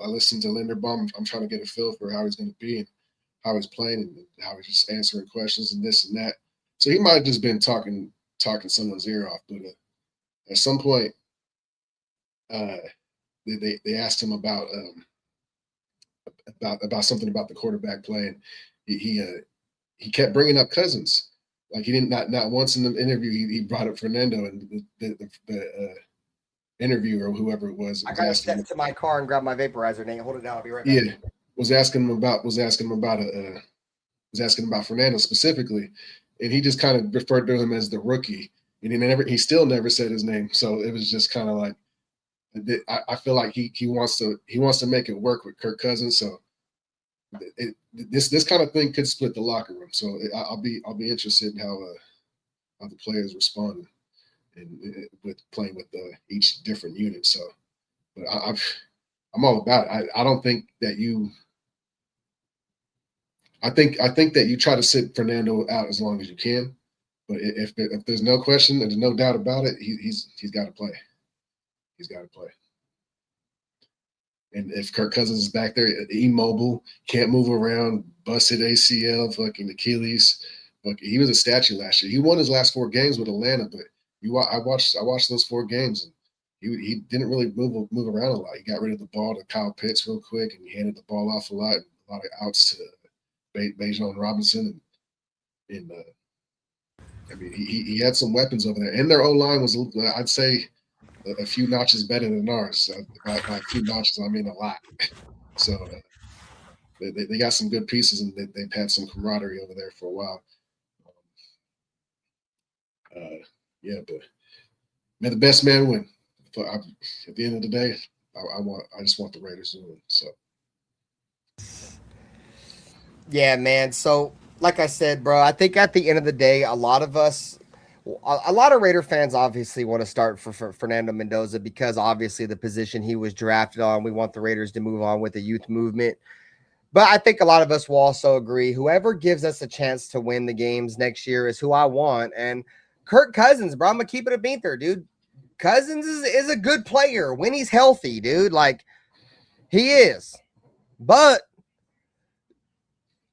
listened to Linderbaum. I'm trying to get a feel for how he's going to be and how he's playing and how he's just answering questions and this and that. So he might have just been talking someone's ear off. But at some point, they asked him about something about the quarterback play, and he kept bringing up Cousins. Like, he didn't not once in the interview he brought up Fernando, and interview or whoever it was. I gotta step to my car and grab my vaporizer. Nate, hold it down. I'll be right back. Yeah, was asking him about Fernando specifically, and he just kind of referred to him as the rookie, and he still never said his name. So it was just kind of like, I feel like he wants to make it work with Kirk Cousins. So this kind of thing could split the locker room. So I'll be interested in how the players respond and with playing with each different unit. So, but I'm all about it. I don't think that you. I think that you try to sit Fernando out as long as you can, but if there's no question, there's no doubt about it, he's got to play. He's got to play. And if Kirk Cousins is back there, immobile, can't move around, busted ACL, fucking Achilles, he was a statue last year. He won his last 4 games with Atlanta, but I watched those 4 games, and he didn't really move around a lot. He got rid of the ball to Kyle Pitts real quick, and he handed the ball off a lot of outs to Bijan Robinson, and I mean he had some weapons over there, and their O-line was, I'd say, a few notches better than ours. By a few notches, I mean a lot. So they got some good pieces, and they've had some camaraderie over there for a while. Yeah, but may the best man win. At the end of the day, I just want the Raiders to win. So. Yeah, man. So, like I said, bro, I think at the end of the day, a lot of Raider fans obviously want to start for Fernando Mendoza because obviously the position he was drafted on, we want the Raiders to move on with the youth movement. But I think a lot of us will also agree, whoever gives us a chance to win the games next year is who I want. And Kirk Cousins, bro, I'm going to keep it a beat there, dude. Cousins is a good player when he's healthy, dude. Like, he is. But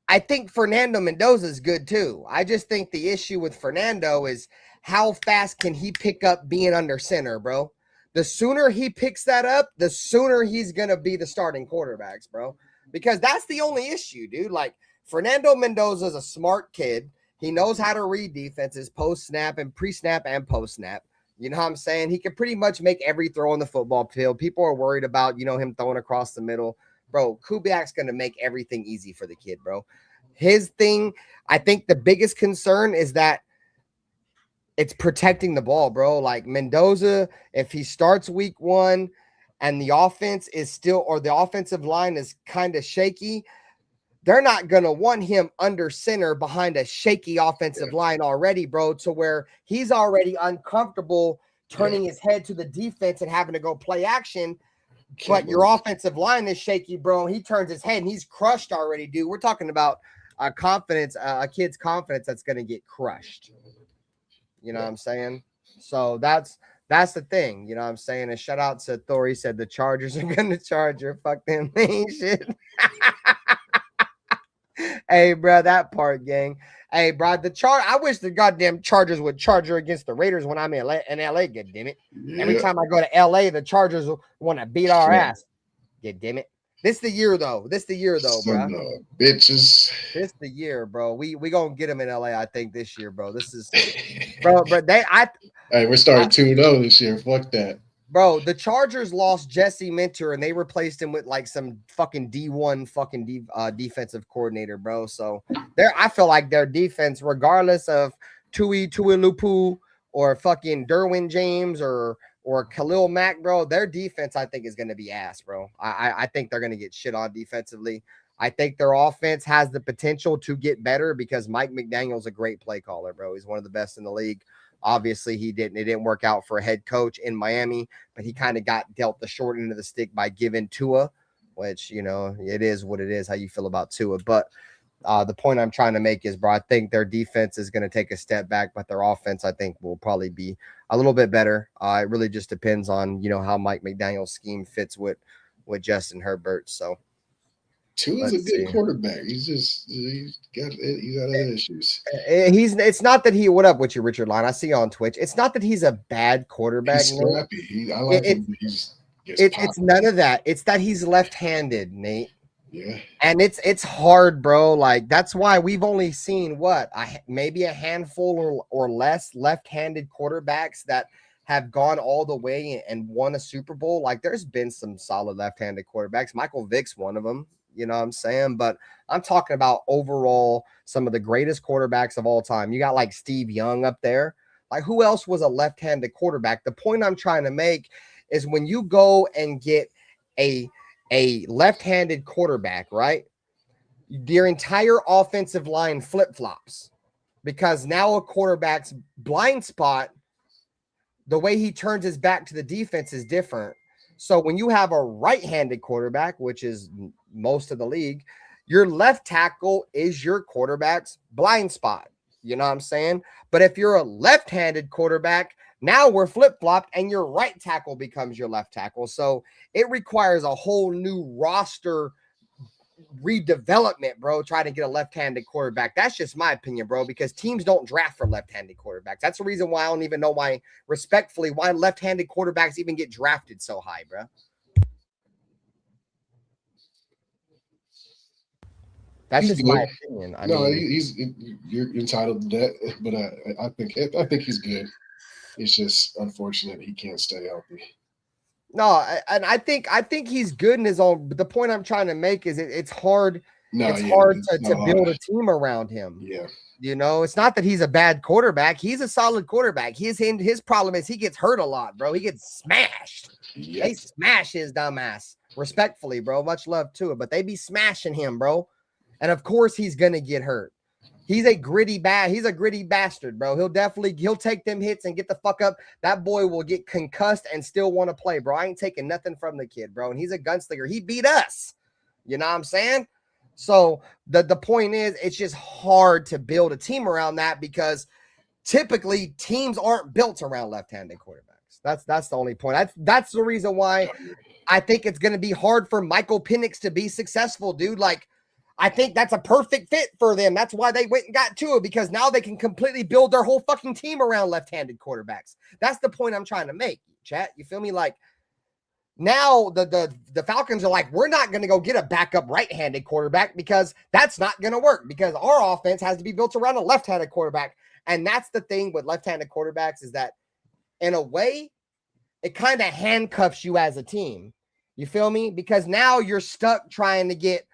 I think Fernando Mendoza is good too. I just think the issue with Fernando is how fast can he pick up being under center, bro? The sooner he picks that up, the sooner he's going to be the starting quarterbacks, bro. Because that's the only issue, dude. Like, Fernando Mendoza is a smart kid. He knows how to read defenses post-snap and pre-snap and post-snap. You know what I'm saying? He can pretty much make every throw on the football field. People are worried about, him throwing across the middle. Bro, Kubiak's going to make everything easy for the kid, bro. His thing, I think the biggest concern is that it's protecting the ball, bro. Like, Mendoza, if he starts week 1 and the offense is still, or the offensive line is kind of shaky, they're not going to want him under center behind a shaky offensive line already, bro, to where he's already uncomfortable turning his head to the defense and having to go play action. But your offensive line is shaky, bro. He turns his head and he's crushed already, dude. We're talking about a kid's confidence that's going to get crushed. You know what I'm saying? So that's the thing. You know what I'm saying? And shout out to Thor. He said the Chargers are going to charge her. Fuck them ain't shit. Hey, bro, that part, gang. Hey, bro, I wish the goddamn Chargers would charge her against the Raiders when I'm in LA, God damn it. Yeah. Every time I go to LA, the Chargers want to beat our ass. God damn it. This the year, though. Bro. Bitches. This the year, bro. We gonna get them in LA, I think, this year, bro. This is, bro. But hey, we're starting 2-0 this year. Fuck that. Bro, the Chargers lost Jesse Minter and they replaced him with like some fucking D1 fucking defensive coordinator, bro. So I feel like their defense, regardless of Tuilupu or fucking Derwin James or Khalil Mack, bro, their defense I think is going to be ass, bro. I think they're going to get shit on defensively. I think their offense has the potential to get better because Mike McDaniel's a great play caller, bro. He's one of the best in the league. Obviously, it didn't work out for a head coach in Miami, but he kind of got dealt the short end of the stick by giving Tua, which, it is what it is, how you feel about Tua. But the point I'm trying to make is, bro, I think their defense is going to take a step back, but their offense, I think, will probably be a little bit better. It really just depends on, how Mike McDaniel's scheme fits with Justin Herbert. So Tua's a good quarterback. He's got other issues. It's not that he. What up with you, Richard Line? I see you on Twitch. It's not that he's a bad quarterback. He's scrappy. I like him. It's none of that. It's that he's left-handed, Nate. Yeah. And it's hard, bro. Like, that's why we've only seen maybe a handful or less left-handed quarterbacks that have gone all the way and won a Super Bowl. Like there's been some solid left-handed quarterbacks. Michael Vick's one of them, you know what I'm saying? But I'm talking about overall some of the greatest quarterbacks of all time. You got like Steve Young up there. Like who else was a left-handed quarterback? The point I'm trying to make is when you go and get a left-handed quarterback, right? Their entire offensive line flip-flops because now a quarterback's blind spot, the way he turns his back to the defense is different. So when you have a right-handed quarterback, which is most of the league, your left tackle is your quarterback's blind spot. You know what I'm saying? But if you're a left-handed quarterback, now we're flip-flopped and your right tackle becomes your left tackle. So it requires a whole new roster redevelopment, bro, trying to get a left-handed quarterback. That's just my opinion, bro, because teams don't draft for left-handed quarterbacks. That's the reason why I don't even know why left-handed quarterbacks even get drafted so high, bro. That's just my opinion. You're entitled to that, but I think he's good. It's just unfortunate he can't stay healthy. No, and I think he's good in his own. But the point I'm trying to make is it's hard. To build a team around him. Yeah, you know, it's not that he's a bad quarterback. He's a solid quarterback. His problem is he gets hurt a lot, bro. He gets smashed. Yep. They smash his dumb ass. Respectfully, bro. Much love to it, but they be smashing him, bro. And of course he's gonna get hurt. He's a gritty bastard, bro. He'll take them hits and get the fuck up. That boy will get concussed and still want to play, bro. I ain't taking nothing from the kid, bro. And he's a gunslinger. He beat us. You know what I'm saying? So the point is, it's just hard to build a team around that because typically teams aren't built around left-handed quarterbacks. That's the only point. That's the reason why I think it's going to be hard for Michael Penix to be successful, dude. Like, I think that's a perfect fit for them. That's why they went and got Tua, because now they can completely build their whole fucking team around left-handed quarterbacks. That's the point I'm trying to make, chat. You feel me? Like, now the Falcons are like, we're not going to go get a backup right-handed quarterback because that's not going to work because our offense has to be built around a left-handed quarterback. And that's the thing with left-handed quarterbacks is that in a way, it kind of handcuffs you as a team. You feel me? Because now you're stuck trying to get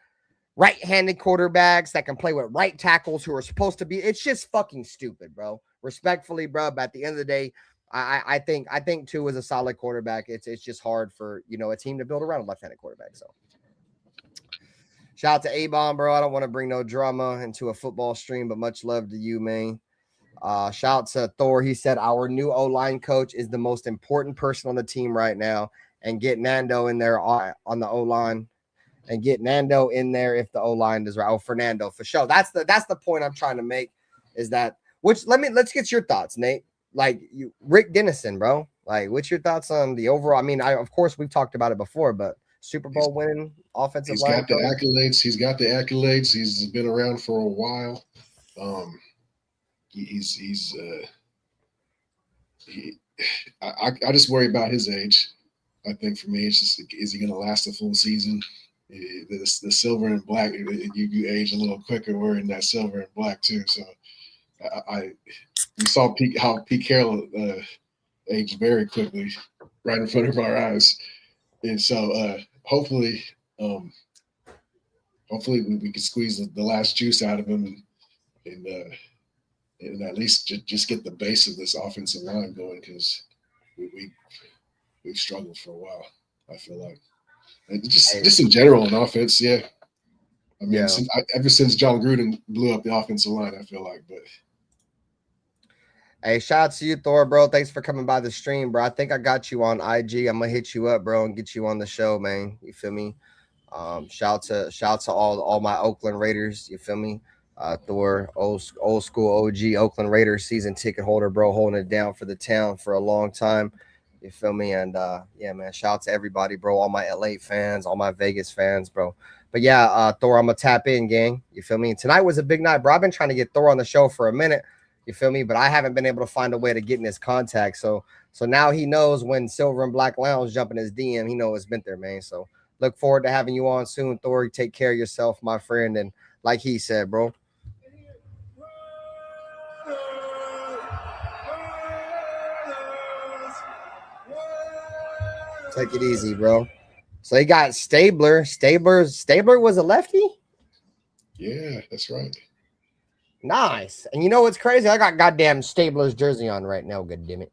right-handed quarterbacks that can play with right tackles who are supposed to be. It's just fucking stupid, bro. Respectfully, bro. But at the end of the day, I think Tua is a solid quarterback. It's just hard for, you know, a team to build around a left-handed quarterback. So shout out to A-Bomb, bro. I don't want to bring no drama into a football stream, but much love to you, man. Shout out to Thor. He said our new O-line coach is the most important person on the team right now, and get Nando in there on the O-line. And get Nando in there if the O-line is right. Oh, Fernando, for sure. That's the point I'm trying to make is that, let's get your thoughts, Nate. Like Rick Dennison, bro. Like, what's your thoughts on the overall? I mean, of course we've talked about it before, but Super Bowl winning offensive line. He's got the accolades. He's been around for a while. I just worry about his age. I think for me, it's just, is he going to last a full season? The silver and black, you age a little quicker wearing that silver and black too. So we saw how Pete Carroll aged very quickly right in front of our eyes, and so hopefully we can squeeze the last juice out of him and at least just get the base of this offensive line going, because we've struggled for a while, I feel like. And just in general in offense, yeah. I mean, ever since John Gruden blew up the offensive line, I feel like. But hey, shout out to you, Thor, bro. Thanks for coming by the stream, bro. I think I got you on IG. I'm gonna hit you up, bro, and get you on the show, man. You feel me? Shout out to all my Oakland Raiders. You feel me? Thor, old school OG Oakland Raiders season ticket holder, bro, holding it down for the town for a long time. You feel me? And yeah, man, shout out to everybody, bro. All my LA fans, all my Vegas fans, bro. But yeah, Thor, I'm gonna tap in, gang. You feel me? And tonight was a big night, bro. I've been trying to get Thor on the show for a minute. You feel me? But I haven't been able to find a way to get in his contact. So now he knows when Silver and Black Lounge jump in his DM, he knows it's been there, man. So look forward to having you on soon, Thor. Take care of yourself, my friend. And like he said, bro, Take it easy, bro. So he got Stabler. Stabler was a lefty? Yeah, that's right. Nice. And you know what's crazy? I got goddamn Stabler's jersey on right now, good damn it.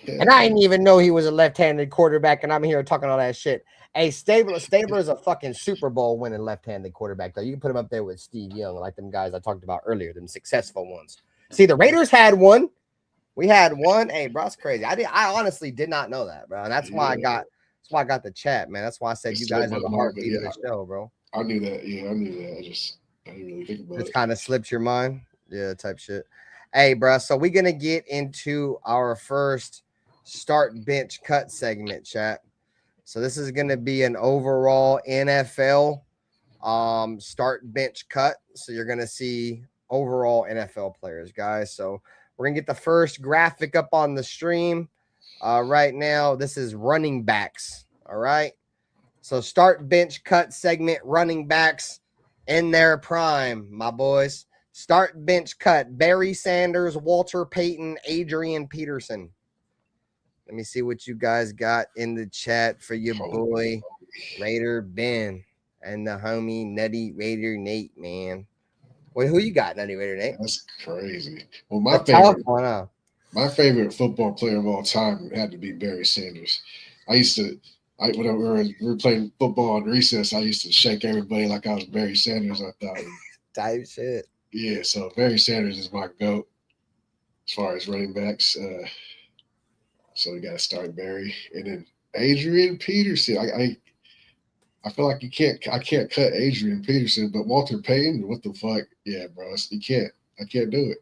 And I didn't even know he was a left-handed quarterback, and I'm here talking all that shit. Hey, Stabler is a fucking Super Bowl winning left-handed quarterback, though. You can put him up there with Steve Young, like them guys I talked about earlier, them successful ones. See, the Raiders had one. We had one. Hey, bro, it's crazy. I honestly did not know that, bro. And that's why I got the chat, man. That's why I said you guys are the heartbeat of the show, bro. I knew that. Yeah, I knew that. I didn't really think about it. It's kind of slipped your mind. Yeah, type shit. Hey, bro. So we're gonna get into our first start bench cut segment, chat. So this is gonna be an overall NFL start bench cut. So you're gonna see overall NFL players, guys. So we're gonna get the first graphic up on the stream right now. This is running backs. All right. So start bench cut segment, running backs in their prime, my boys. Start bench cut, Barry Sanders, Walter Payton, Adrian Peterson. Let me see what you guys got in the chat for your boy, Raider Ben, and the homie Nutty Raider Nate, man. Wait, who you got, Nutty Raider Nate? That's crazy. Well, my favorite football player of all time had to be Barry Sanders. When we were playing football in recess, I used to shake everybody like I was Barry Sanders. I thought, type shit. Yeah, so Barry Sanders is my GOAT as far as running backs. So we got to start Barry, and then Adrian Peterson. I feel like I can't cut Adrian Peterson, but Walter Payton, what the fuck? Yeah, bro, you can't. I can't do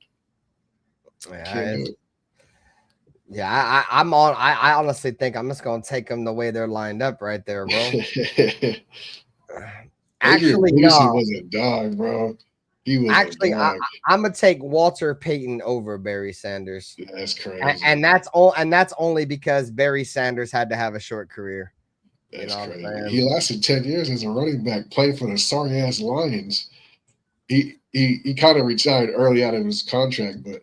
it. Yeah, I honestly think I'm just gonna take them the way they're lined up right there, bro. Actually, no, was a dog, bro. He was actually. I'm gonna take Walter Payton over Barry Sanders. Yeah, that's crazy, and that's only because Barry Sanders had to have a short career. That's crazy. He lasted 10 years as a running back, played for the sorry ass Lions. He kind of retired early out of his contract, but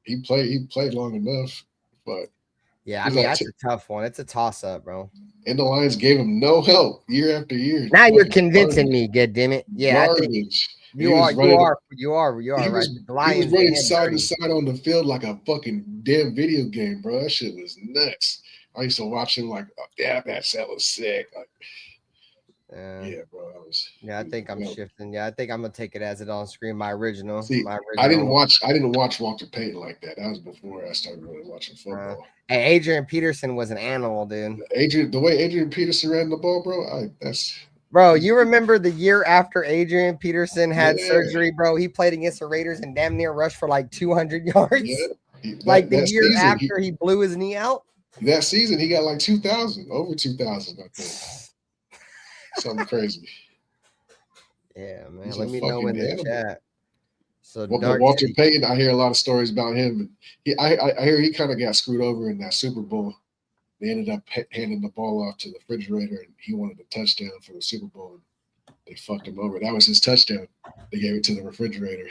he played long enough. But yeah, I mean that's a tough one. It's a toss up, bro. And the Lions gave him no help year after year. Now you're convincing me, good damn it. Yeah, garbage. You are right. He was running side to side on the field like a fucking damn video game, bro. That shit was nuts. I used to watch him like, oh, yeah, that was sick. Like, yeah, bro. I think I'm shifting. Yeah, I think I'm gonna take it as it on screen. My original. I didn't watch Walter Payton like that. That was before I started really watching football. And Adrian Peterson was an animal, dude. The way Adrian Peterson ran the ball, bro. Bro, you remember the year after Adrian Peterson had surgery, bro? He played against the Raiders and damn near rushed for like 200 yards. Yeah. Like the year after he blew his knee out. That season, he got like 2,000, over 2,000, I think. Something crazy. Yeah, man. Let me know in the chat. So Walter Payton, I hear a lot of stories about him. I hear he kind of got screwed over in that Super Bowl. They ended up handing the ball off to the refrigerator, and he wanted a touchdown for the Super Bowl. And they fucked him over. That was his touchdown. They gave it to the refrigerator.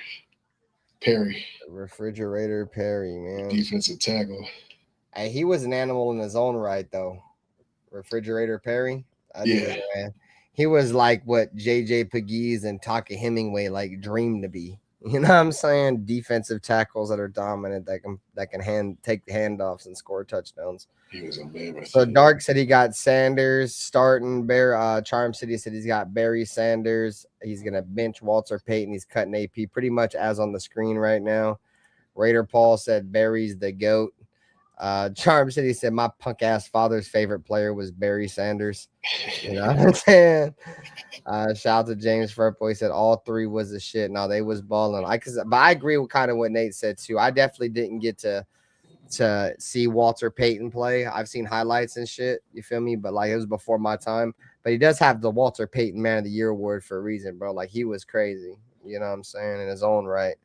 Perry. Refrigerator Perry, man. Defensive tackle. Hey, he was an animal in his own right, though. Refrigerator Perry. Yeah. Man. He was like what J.J. Pegues and Taka Hemingway like dreamed to be. You know what I'm saying? Defensive tackles that are dominant, that can take the handoffs and score touchdowns. He was a man. So Dark said he got Sanders starting. Charm City said he's got Barry Sanders. He's gonna bench Walter Payton. He's cutting AP pretty much as on the screen right now. Raider Paul said Barry's the GOAT. Charm City said my punk ass father's favorite player was Barry Sanders. You know what I'm saying? Shout out to James Furpo. He said all three was the shit. No, they was balling. But I agree with kind of what Nate said too. I definitely didn't get to see Walter Payton play. I've seen highlights and shit. You feel me? But like it was before my time. But he does have the Walter Payton Man of the Year award for a reason, bro. Like he was crazy. You know what I'm saying? In his own right.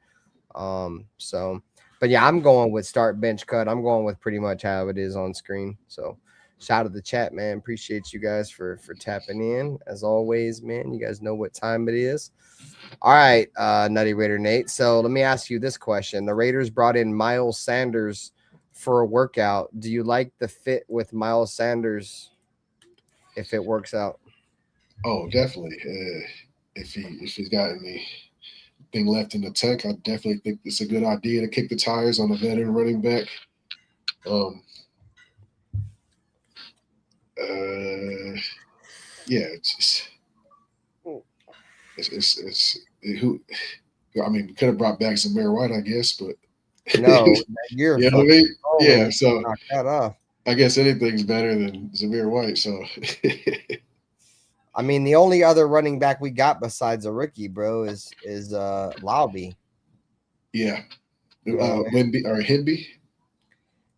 But yeah, I'm going with start bench cut. I'm going with pretty much how it is on screen. So shout out to the chat, man. Appreciate you guys for tapping in. As always, man, you guys know what time it is. All right, Nutty Raider Nate. So let me ask you this question. The Raiders brought in Miles Sanders for a workout, do you like the fit with Miles Sanders if it works out? Oh, definitely. If he's got anything left in the tank, I definitely think it's a good idea to kick the tires on a veteran running back. Yeah, who. I mean, we could have brought back Zamir White, I guess, but no, you're you know what I mean? Yeah, man. so Knock that off. I guess anything's better than Zamir White. So, I mean, the only other running back we got besides a rookie, bro, is Lauby. Yeah, Wimby or Himby.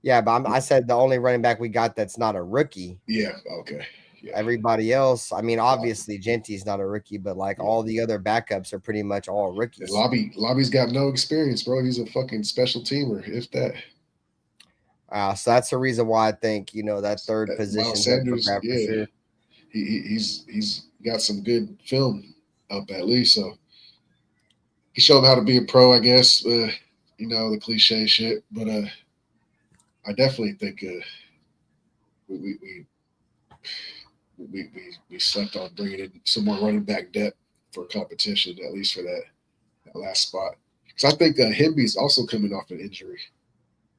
Yeah, but I said the only running back we got that's not a rookie. Yeah, okay. Yeah. Everybody else, I mean, obviously Genty's not a rookie, but like all the other backups are pretty much all rookies. Lobby's got no experience, bro. He's a fucking special teamer, if that. So that's the reason why I think that third position. Miles Sanders, for sure. He's got some good film up at least, so he showed him how to be a pro, I guess. The cliche shit, but I definitely think we slept on bringing in some more running back depth for competition, at least for that last spot. Because I think Himby's also coming off an injury.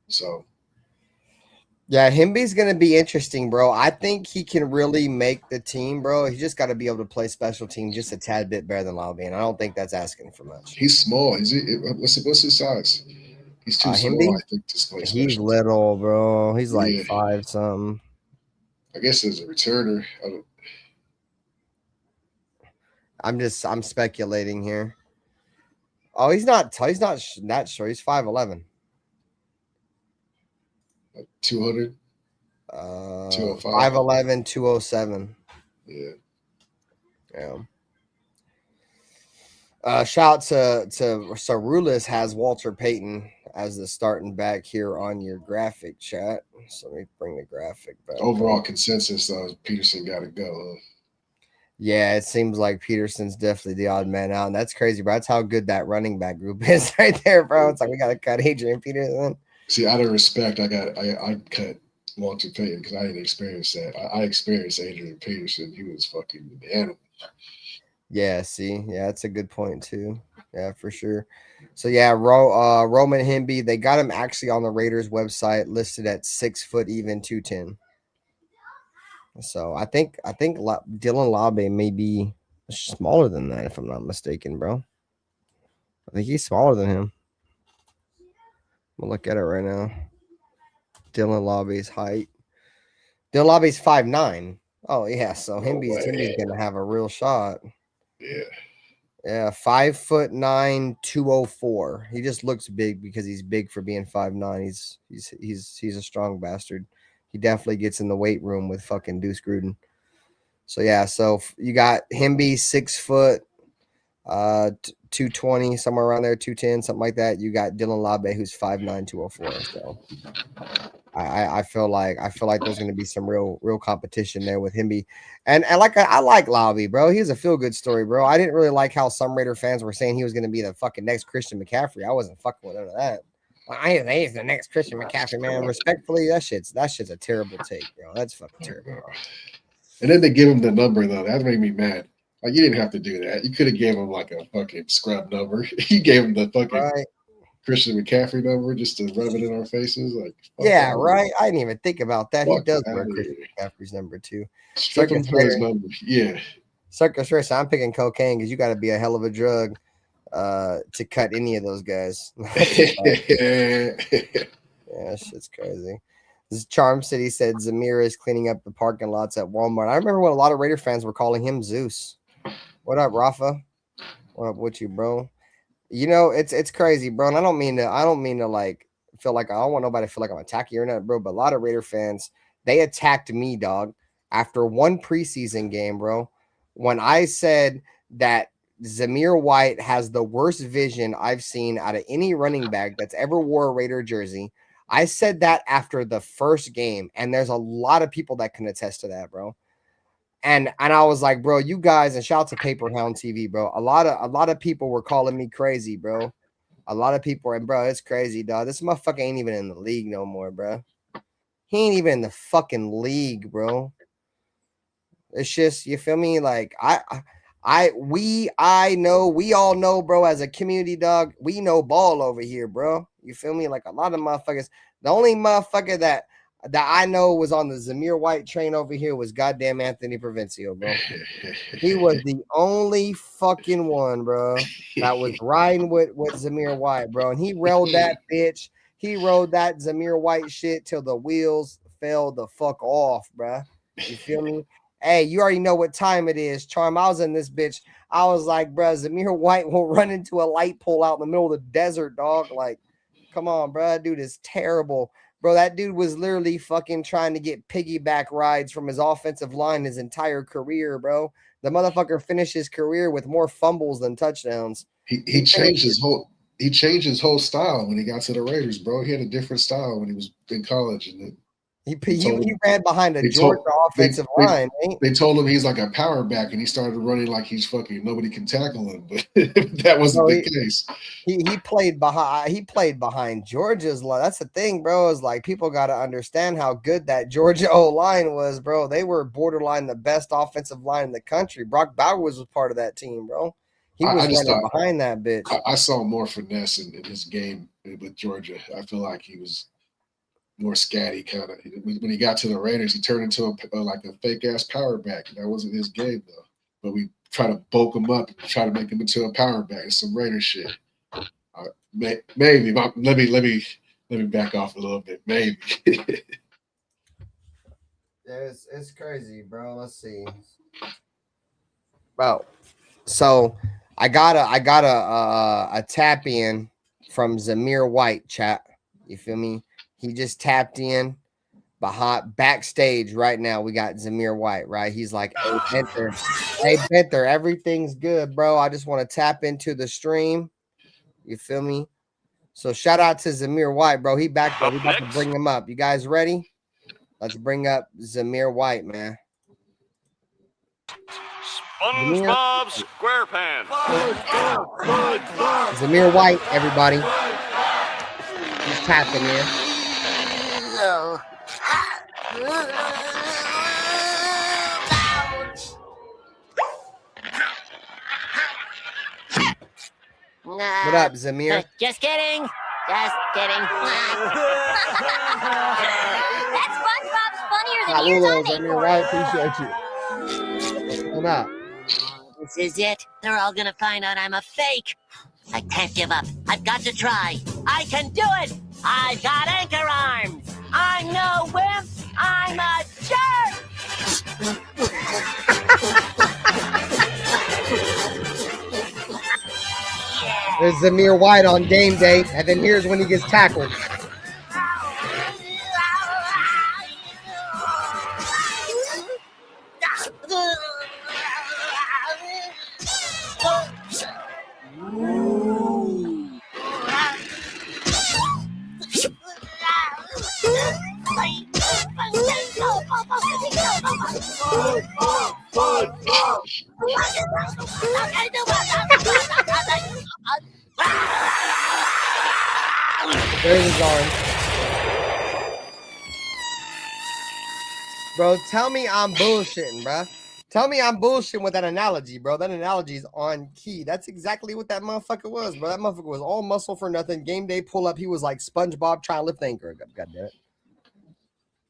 So, yeah, Himby's going to be interesting, bro. I think he can really make the team, bro. He just got to be able to play special team just a tad bit better than Lauby, and I don't think that's asking for much. He's small. What's his size? He's too small, Himby? I think, to play special. He's little, bro. He's like 5 something. I guess as a returner, I'm speculating here. Oh, he's not that short. He's 5'11". 200. 205. 5'11", 207. Yeah. Shout to Rulis has Walter Payton as the starting back here on your graphic chat. So let me bring the graphic back. Overall consensus, though, Peterson got to go. Huh? Yeah, it seems like Peterson's definitely the odd man out, and that's crazy, bro. That's how good that running back group is right there, bro. It's like we got to cut Adrian Peterson. See, out of respect, I cut Walter Payton because I didn't experience that. I experienced Adrian Peterson. He was fucking an animal. Yeah, see, yeah, that's a good point too. Yeah, for sure. So yeah, Roman Himby, they got him actually on the Raiders website listed at 6 foot even 210. So I think Dylan Lauby may be smaller than that if I'm not mistaken, bro. I think he's smaller than him. We'll look at it right now. Dylan Lauby's height. Dylan Lauby's 5'9". Oh yeah, so Himby's gonna have a real shot. Yeah, 5'9", 204. He just looks big because he's big for being 5'9". He's a strong bastard. He definitely gets in the weight room with fucking Deuce Gruden. So yeah, so you got Himby 6 foot, 220, somewhere around there, 210, something like that. You got Dylan Lauby, who's 5'9", 204. So I feel like there's going to be some real competition there with Himby, and like I like Lauby, bro. He's a feel good story, bro. I didn't really like how some Raider fans were saying he was going to be the fucking next Christian McCaffrey. I wasn't fucking with none of that. He's the next Christian McCaffrey, man. Respectfully, that shit's a terrible take, bro. That's fucking terrible. And then they give him the number though. That made me mad. Like you didn't have to do that. You could have gave him like a fucking scrub number. You gave him the fucking Christian McCaffrey number just to rub it in our faces. Like yeah, right. I didn't even think about that. He does wear Christian McCaffrey's number too. Strip him for his number. Yeah. Circus Race, I'm picking cocaine because you got to be a hell of a drug to cut any of those guys. Yeah, shit's crazy. This Charm City said Zamir is cleaning up the parking lots at Walmart. I remember when a lot of Raider fans were calling him Zeus. What up, Rafa? What up with you, bro? It's crazy, bro. And I don't mean to like feel like I don't want nobody to feel like I'm attacking you or not, bro. But a lot of Raider fans, they attacked me, dog, after one preseason game, bro. When I said that Zamir White has the worst vision I've seen out of any running back that's ever wore a Raider jersey. I said that after the first game, and there's a lot of people that can attest to that, bro. And I was like, bro, you guys, and shout out to Paper Hound TV, bro. A lot of people were calling me crazy, bro. A lot of people are, and bro, it's crazy, dog. This motherfucker ain't even in the league no more, bro. He ain't even in the fucking league, bro. It's just, you feel me? Like we all know, bro, as a community, dog, we know ball over here, bro. You feel me? Like a lot of motherfuckers. The only motherfucker that I know was on the Zamir White train over here was goddamn Anthony Provencio, bro. He was the only fucking one, bro, that was riding with Zamir White, bro. And he rode that bitch. He rode that Zamir White shit till the wheels fell the fuck off, bro. You feel me? Hey, you already know what time it is, Charm. I was in this bitch. I was like, bro, Zamir White will run into a light pole out in the middle of the desert, dog. Like, come on, bro. That dude is terrible. Bro, that dude was literally fucking trying to get piggyback rides from his offensive line his entire career, bro. The motherfucker finished his career with more fumbles than touchdowns. He changed his whole style when he got to the Raiders, bro. He had a different style when he was in college, and he ran behind a Georgia offensive line. They told him he's like a power back, and he started running like he's fucking nobody can tackle him. But that wasn't the case. He played behind Georgia's line. That's the thing, bro. Is like people got to understand how good that Georgia O line was, bro. They were borderline the best offensive line in the country. Brock Bowers was part of that team, bro. He was running behind that bitch. I saw more finesse in his game with Georgia. I feel like he was more scatty kind of. When he got to the Raiders, he turned into like a fake ass power back. That wasn't his game though. But we try to bulk him up and try to make him into a power back. It's some Raider shit. Maybe. Let me back off a little bit. Maybe. It's crazy, bro. Let's see. Bro, so I got a tap in from Zamir White, chat. You feel me? He just tapped in behind backstage right now. We got Zamir White, right? He's like, hey, Benther, everything's good, bro. I just want to tap into the stream. You feel me? So shout out to Zamir White, bro. He back, bro. We about to bring him up. You guys ready? Let's bring up Zamir White, man. SpongeBob SquarePants. Zamir White, everybody. He's tapping in. What up, Zamir? Just kidding. Just kidding. That SpongeBob's funnier than yours on Zamir White, appreciate you. What up? This is it. They're all gonna find out I'm a fake. I can't give up. I've got to try. I can do it. I've got anchor arms. I'm no wimp. I'm a jerk. There's Zamir White on game day, and then here's when he gets tackled. There's his arm. Bro, tell me I'm bullshitting, bro. Tell me I'm bullshitting with that analogy, bro. That analogy is on key. That's exactly what that motherfucker was, bro. That motherfucker was all muscle for nothing. Game day pull up. He was like SpongeBob trying to lift anchor. God damn it.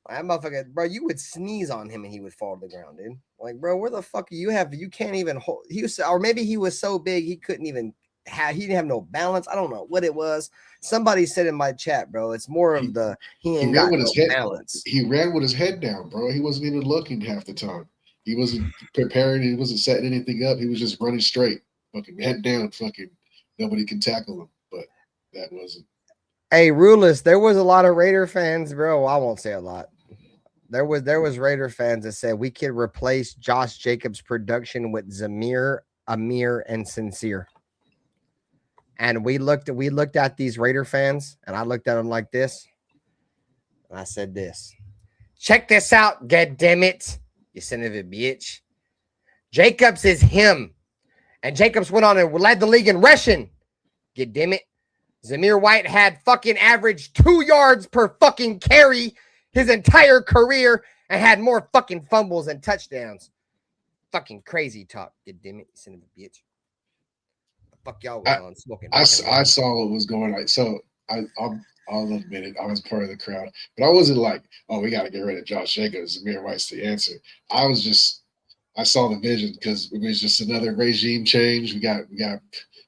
That motherfucker, bro, you would sneeze on him and he would fall to the ground, dude. Like, bro, where the fuck are you can't even hold. Or maybe he was so big he couldn't even he didn't have no balance. I don't know what it was. Somebody said in my chat, bro, it's more of he ain't got no balance. He ran with his head down, bro. He wasn't even looking half the time. He wasn't preparing. He wasn't setting anything up. He was just running straight, fucking head down, fucking nobody can tackle him. But that wasn't. Hey, Rulus, there was a lot of Raider fans, bro. I won't say a lot. There was Raider fans that said we could replace Josh Jacobs' production with Zamir, Amir, and Sincere. And we looked at these Raider fans, and I looked at them like this, and I said this. Check this out, goddammit, you son of a bitch. Jacobs is him. And Jacobs went on and led the league in rushing. Goddammit. Zamir White had fucking averaged 2 yards per fucking carry his entire career and had more fucking fumbles and touchdowns. Fucking crazy talk, you damn it, you son of a bitch. The fuck y'all was on smoking? I saw what was going on. So I'll admit it. I was part of the crowd, but I wasn't like, oh, we got to get rid of Josh Jacobs. Zamir White's the answer. I saw the vision because it was just another regime change. We got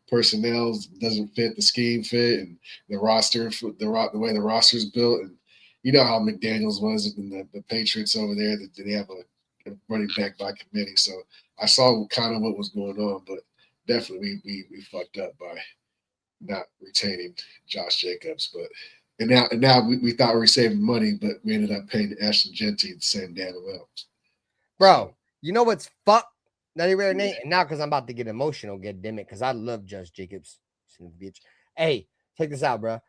personnel doesn't fit, the scheme fit, and the roster, the way the roster's built, and you know how McDaniels was in the Patriots over there. That they have a running back by committee. So I saw kind of what was going on, but definitely we fucked up by not retaining Josh Jacobs. But and now we thought we were saving money, but we ended up paying Ashton Genty the same damn amount. Bro, you know what's fucked? Not even Nate. And now because I'm about to get emotional, get damn it, because I love Josh Jacobs. Bitch. Hey, check this out, bro.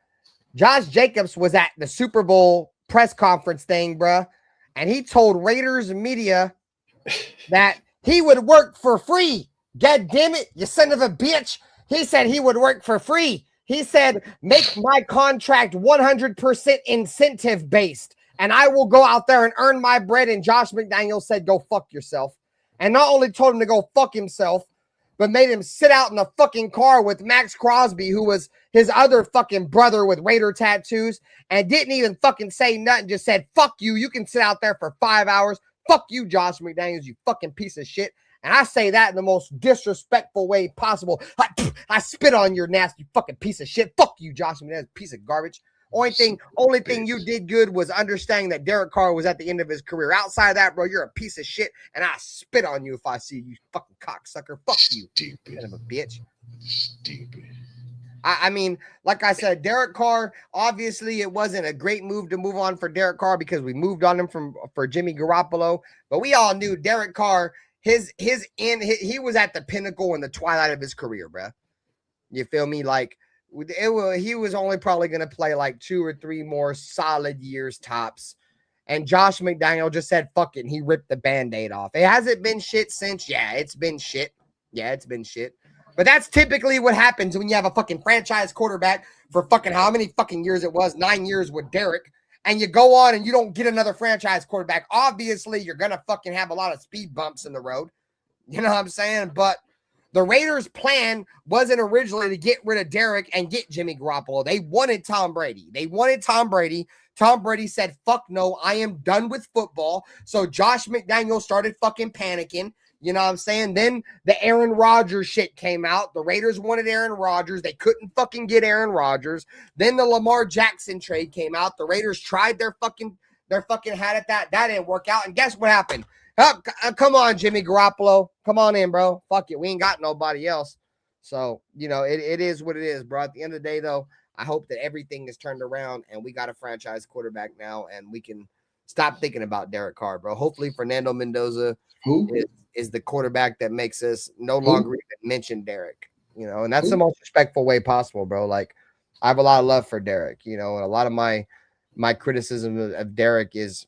Josh Jacobs was at the Super Bowl press conference thing, bro, and he told Raiders media that he would work for free. God damn it, you son of a bitch. He said he would work for free. He said, make my contract 100% incentive based, and I will go out there and earn my bread. And Josh McDaniels said, go fuck yourself. And not only told him to go fuck himself, but made him sit out in a fucking car with Maxx Crosby, who was his other fucking brother with Raider tattoos, and didn't even fucking say nothing, just said, fuck you. You can sit out there for 5 hours. Fuck you, Josh McDaniels, you fucking piece of shit. And I say that in the most disrespectful way possible. I spit on your nasty fucking piece of shit. Fuck you, Josh McDaniels, piece of garbage. Only thing you did good was understanding that Derek Carr was at the end of his career. Outside of that, bro, you're a piece of shit, and I spit on you if I see you, fucking cocksucker. Fuck you, son of a bitch. Stupid. I mean, like I said, Derek Carr, obviously it wasn't a great move to move on for Derek Carr because we moved on him for Jimmy Garoppolo, but we all knew Derek Carr, he was at the pinnacle in the twilight of his career, bro. You feel me? Like, he was only probably going to play like 2 or 3 more solid years tops. And Josh McDaniel just said, fuck it. And he ripped the Band-Aid off. It hasn't been shit since. Yeah, it's been shit. But that's typically what happens when you have a fucking franchise quarterback for fucking how many fucking years it was, 9 years with Derek. And you go on and you don't get another franchise quarterback. Obviously, you're going to fucking have a lot of speed bumps in the road. You know what I'm saying? But the Raiders' plan wasn't originally to get rid of Derek and get Jimmy Garoppolo. They wanted Tom Brady. Tom Brady said, fuck no, I am done with football. So Josh McDaniels started fucking panicking. You know what I'm saying? Then the Aaron Rodgers shit came out. The Raiders wanted Aaron Rodgers. They couldn't fucking get Aaron Rodgers. Then the Lamar Jackson trade came out. The Raiders tried their fucking hat at that. That didn't work out. And guess what happened? Come on, Jimmy Garoppolo. Come on in, bro. Fuck it. We ain't got nobody else. So, you know, it is what it is, bro. At the end of the day, though, I hope that everything is turned around and we got a franchise quarterback now and we can stop thinking about Derek Carr, bro. Hopefully Fernando Mendoza is the quarterback that makes us no longer even mention Derek, you know, and that's the most respectful way possible, bro. Like, I have a lot of love for Derek, you know, and a lot of my criticism of Derek is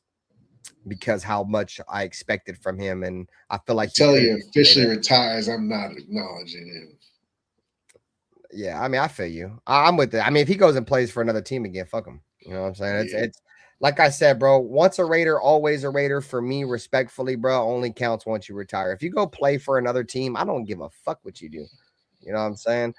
because how much I expected from him, and I feel like he officially retires. I'm not acknowledging him. Yeah, I mean, I feel you. I'm with it. I mean, if he goes and plays for another team again, fuck him. You know what I'm saying? It's like I said, bro. Once a Raider, always a Raider. For me, respectfully, bro, only counts once you retire. If you go play for another team, I don't give a fuck what you do. You know what I'm saying?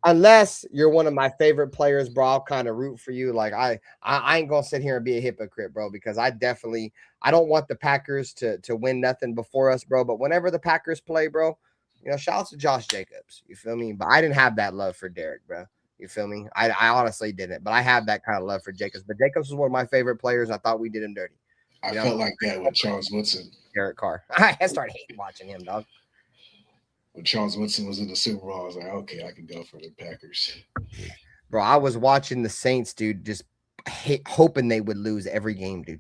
Unless you're one of my favorite players, bro, I'll kind of root for you. Like I ain't gonna sit here and be a hypocrite, bro, because I don't want the Packers to win nothing before us, bro. But whenever the Packers play, bro, you know, shout out to Josh Jacobs. You feel me? But I didn't have that love for Derek, bro. You feel me? I honestly didn't, but I have that kind of love for Jacobs. But Jacobs was one of my favorite players. I thought we did him dirty. I felt like that with Charles Woodson. Derek Carr. I started hating watching him, dog. When Charles Woodson was in the Super Bowl, I was like, okay, I can go for the Packers. Bro, I was watching the Saints, dude, just hoping they would lose every game, dude.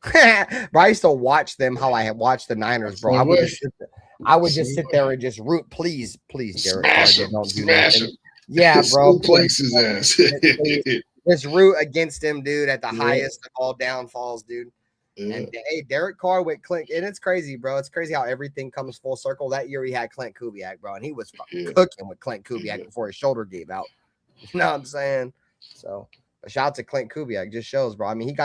Bro, I used to watch them how I had watched the Niners, bro. I would just sit there and just root, please, Derek Carr, don't do nothing. Yeah, bro. Place his ass. Just root against him, dude, at the highest of all downfalls, dude. Yeah. And hey, Derek Carr with Klint, and it's crazy, bro. It's crazy how everything comes full circle. That year he had Klint Kubiak, bro, and he was fucking cooking with Klint Kubiak before his shoulder gave out. You know what I'm saying? So a shout out to Klint Kubiak. Just shows, bro. I mean,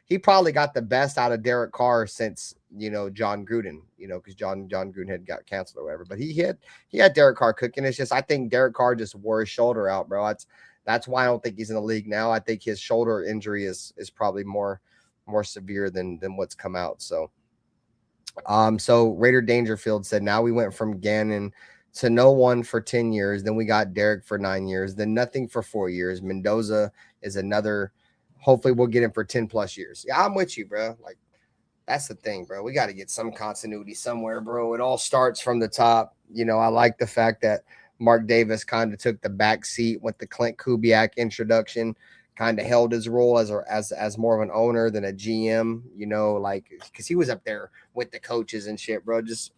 he probably got the best out of Derek Carr since, you know, John Gruden, you know, because John Gruden had got canceled or whatever. But he had Derek Carr cooking. It's just I think Derek Carr just wore his shoulder out, bro. That's why I don't think he's in the league now. I think his shoulder injury is probably more severe than what's come out. So Raider Dangerfield said, now we went from Gannon to no one for 10 years. Then we got Derek for 9 years, then nothing for 4 years. Mendoza is another. Hopefully we'll get him for 10 plus years. Yeah, I'm with you, bro. Like, that's the thing, bro. We got to get some continuity somewhere, bro. It all starts from the top. You know, I like the fact that Mark Davis kind of took the back seat with the Klint Kubiak introduction, kind of held his role as more of an owner than a GM, you know, like, because he was up there with the coaches and shit, bro. Just,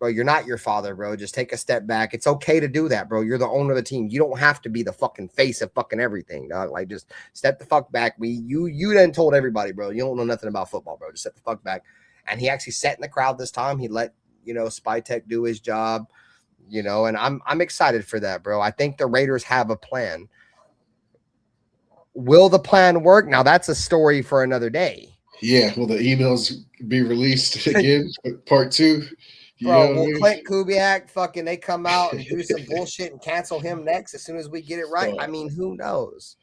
bro, you're not your father, bro. Just take a step back. It's okay to do that, bro. You're the owner of the team. You don't have to be the fucking face of fucking everything, dog. Like, just step the fuck back. You then told everybody, bro, you don't know nothing about football, bro. Just step the fuck back. And he actually sat in the crowd this time. He let, you know, Spytek do his job, you know, and I'm excited for that, bro. I think the Raiders have a plan. Will the plan work? Now that's a story for another day. Yeah, will the emails be released again? Part 2? Bro, will Klint Kubiak fucking they come out and do some bullshit and cancel him next as soon as we get it right? I mean, who knows?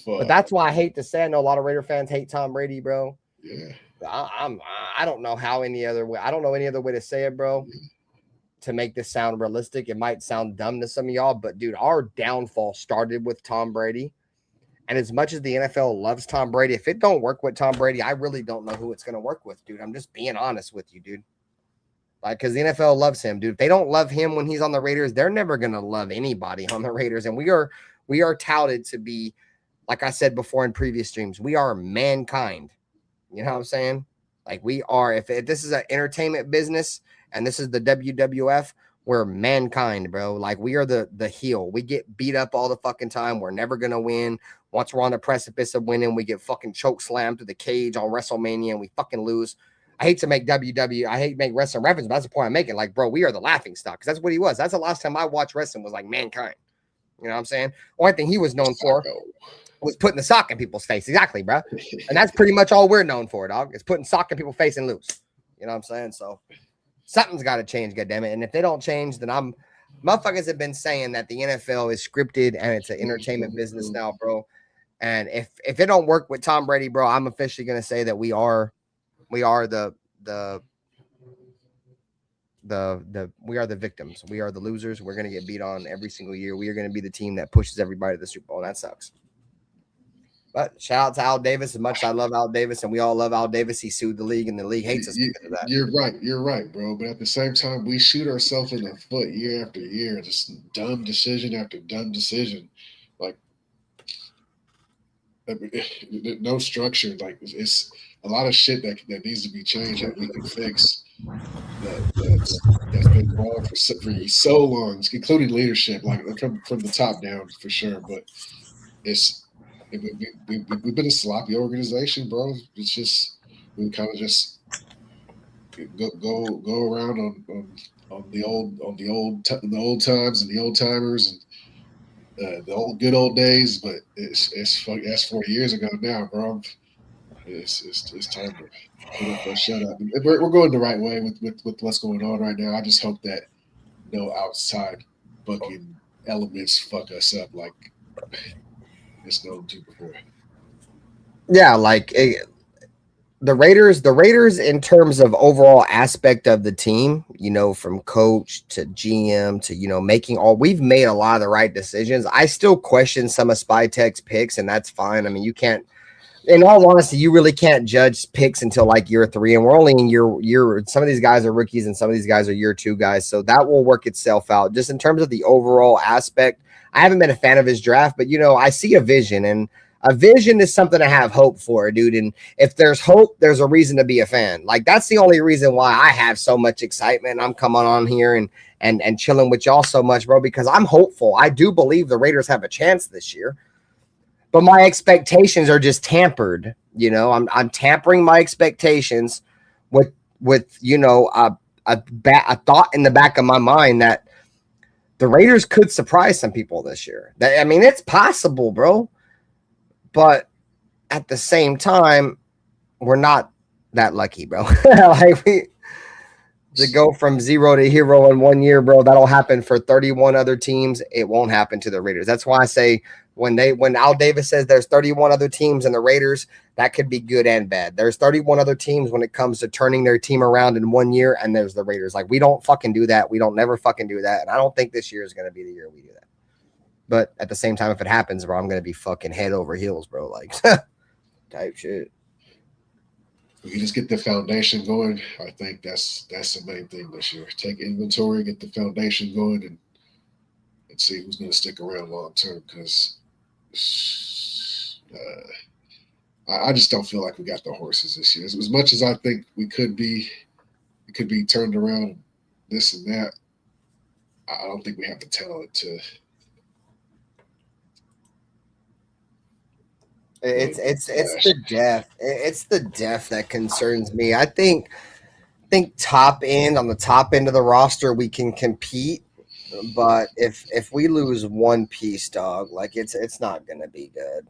But that's why I hate to say. I know a lot of Raider fans hate Tom Brady, bro. Yeah, I don't know how any other way. I don't know any other way to say it, bro. To make this sound realistic, it might sound dumb to some of y'all, but dude, our downfall started with Tom Brady. And as much as the NFL loves Tom Brady, if it don't work with Tom Brady, I really don't know who it's going to work with, dude. I'm just being honest with you, dude. Like, because the NFL loves him, dude. If they don't love him when he's on the Raiders, they're never going to love anybody on the Raiders. And we are touted to be, like I said before in previous streams, we are mankind. You know what I'm saying? Like, we are, if this is an entertainment business and this is the WWF, we're mankind, bro. Like, we are the heel. We get beat up all the fucking time. We're never going to win. Once we're on the precipice of winning, we get fucking choke slammed to the cage on WrestleMania and we fucking lose. I hate to make wrestling reference, but that's the point I'm making. Like, bro, we are the laughing stock because that's what he was. That's the last time I watched wrestling was like mankind. You know what I'm saying? Only thing he was known for was putting the sock in people's face. Exactly, bro. And that's pretty much all we're known for, dog. Is putting sock in people's face and lose. You know what I'm saying? So something's got to change, goddammit. And if they don't change, then motherfuckers have been saying that the NFL is scripted and it's an entertainment business now, bro. And if it don't work with Tom Brady, bro, I'm officially gonna say that we are the victims. We are the losers. We're gonna get beat on every single year. We are gonna be the team that pushes everybody to the Super Bowl. And that sucks. But shout out to Al Davis. As much as I love Al Davis, and we all love Al Davis, he sued the league, and the league hates us because of that. You're right, bro. But at the same time, we shoot ourselves in the foot year after year. Just dumb decision after dumb decision. Like, no structure. Like, it's a lot of shit that needs to be changed that we can fix. That's been wrong for so long, including leadership, like from the top down for sure. But we've been a sloppy organization, bro. It's just we kind of just go around on the old times and the old timers and the old good old days. But that's 4 years ago now, bro. It's time to shut up. We're going the right way with what's going on right now. I just hope that no outside fucking elements fuck us up like it's known to before. Yeah, like the Raiders in terms of overall aspect of the team, you know, from coach to GM to, you know, we've made a lot of the right decisions. I still question some of Spytek's picks, and that's fine. I mean, you can't, in all honesty, you really can't judge picks until like year 3, and we're only in year. Some of these guys are rookies, and some of these guys are year 2 guys, so that will work itself out. Just in terms of the overall aspect, I haven't been a fan of his draft, but you know, I see a vision, and a vision is something to have hope for, dude. And if there's hope, there's a reason to be a fan. Like, that's the only reason why I have so much excitement. I'm coming on here and chilling with y'all so much, bro, because I'm hopeful. I do believe the Raiders have a chance this year. but my expectations are just tampered. You know, I'm tampering my expectations with you know a thought in the back of my mind that the Raiders could surprise some people this year. I mean, it's possible, bro. But at the same time, we're not that lucky, bro. Like to go from 0 to hero in 1 year, bro, that'll happen for 31 other teams. It won't happen to the Raiders. That's why I say when Al Davis says there's 31 other teams and the Raiders, that could be good and bad. There's 31 other teams when it comes to turning their team around in 1 year, and there's the Raiders. Like, we don't fucking do that. We don't never fucking do that. And I don't think this year is going to be the year we do that. But at the same time, if it happens, bro, I'm going to be fucking head over heels, bro. Like, type shit. We can just get the foundation going. I think that's the main thing this year. Take inventory, get the foundation going, and see who's going to stick around long term. Because I just don't feel like we got the horses this year. As much as I think we could be turned around, this and that. I don't think we have the talent to. It's the depth. It's the depth that concerns me. I think top end, on the top end of the roster, we can compete. But if we lose one piece, dog, like it's not gonna be good.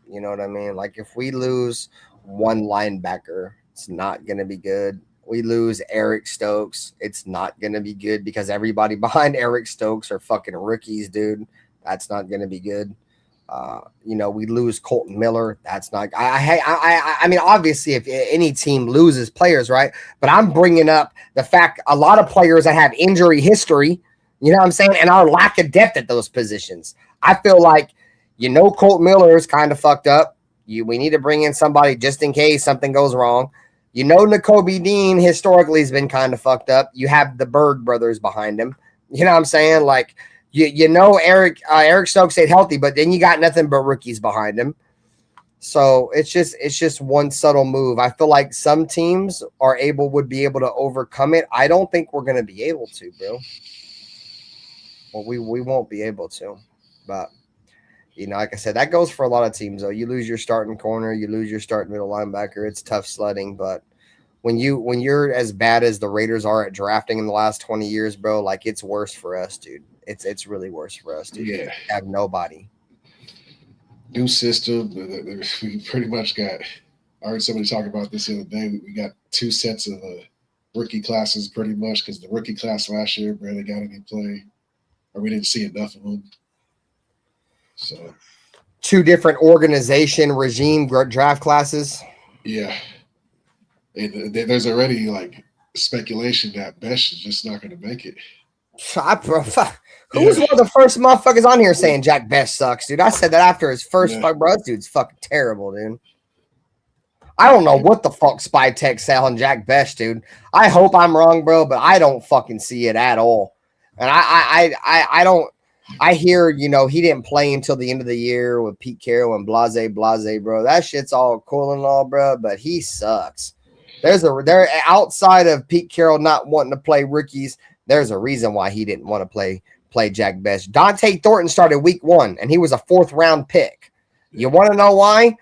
You know what I mean? Like if we lose one linebacker, it's not gonna be good. We lose Eric Stokes, it's not gonna be good because everybody behind Eric Stokes are fucking rookies, dude. That's not gonna be good. You know, we lose Colton Miller. That's not. I mean, obviously, if any team loses players, right? But I'm bringing up the fact a lot of players that have injury history. You know what I'm saying? And our lack of depth at those positions. I feel like, you know, Colton Miller is kind of fucked up. We need to bring in somebody just in case something goes wrong. You know, Nakobe Dean historically has been kind of fucked up. You have the Bird brothers behind him. You know what I'm saying? Like. You know Eric Stokes stayed healthy, but then you got nothing but rookies behind him. So it's just one subtle move. I feel like some teams would be able to overcome it. I don't think we're gonna be able to, bro. Well, we won't be able to. But you know, like I said, that goes for a lot of teams though. You lose your starting corner, you lose your starting middle linebacker, it's tough sledding, but when you're as bad as the Raiders are at drafting in the last 20 years, bro, like it's worse for us, dude. It's really worse for us, dude. Yeah. We have nobody. New system. We pretty much got. I heard somebody talk about this the other day. We got 2 sets of rookie classes pretty much because the rookie class last year barely got any play, or we didn't see enough of them. So 2 different organization regime draft classes. Yeah. And there's already like speculation that Besh is just not going to make it. Who was one of the first motherfuckers on here saying Jack Besh sucks, dude? I said that after his first fuck, bro. This dude's fucking terrible, dude. I don't know what the fuck Spy Tech selling Jack Besh, dude. I hope I'm wrong, bro, but I don't fucking see it at all. And I don't. I hear, you know, he didn't play until the end of the year with Pete Carroll and blase, bro. That shit's all cool and all, bro, but he sucks. They're outside of Pete Carroll not wanting to play rookies. There's a reason why he didn't want to play Jack Besh. Dante Thornton started week 1, and he was a 4th round pick. You want to know why?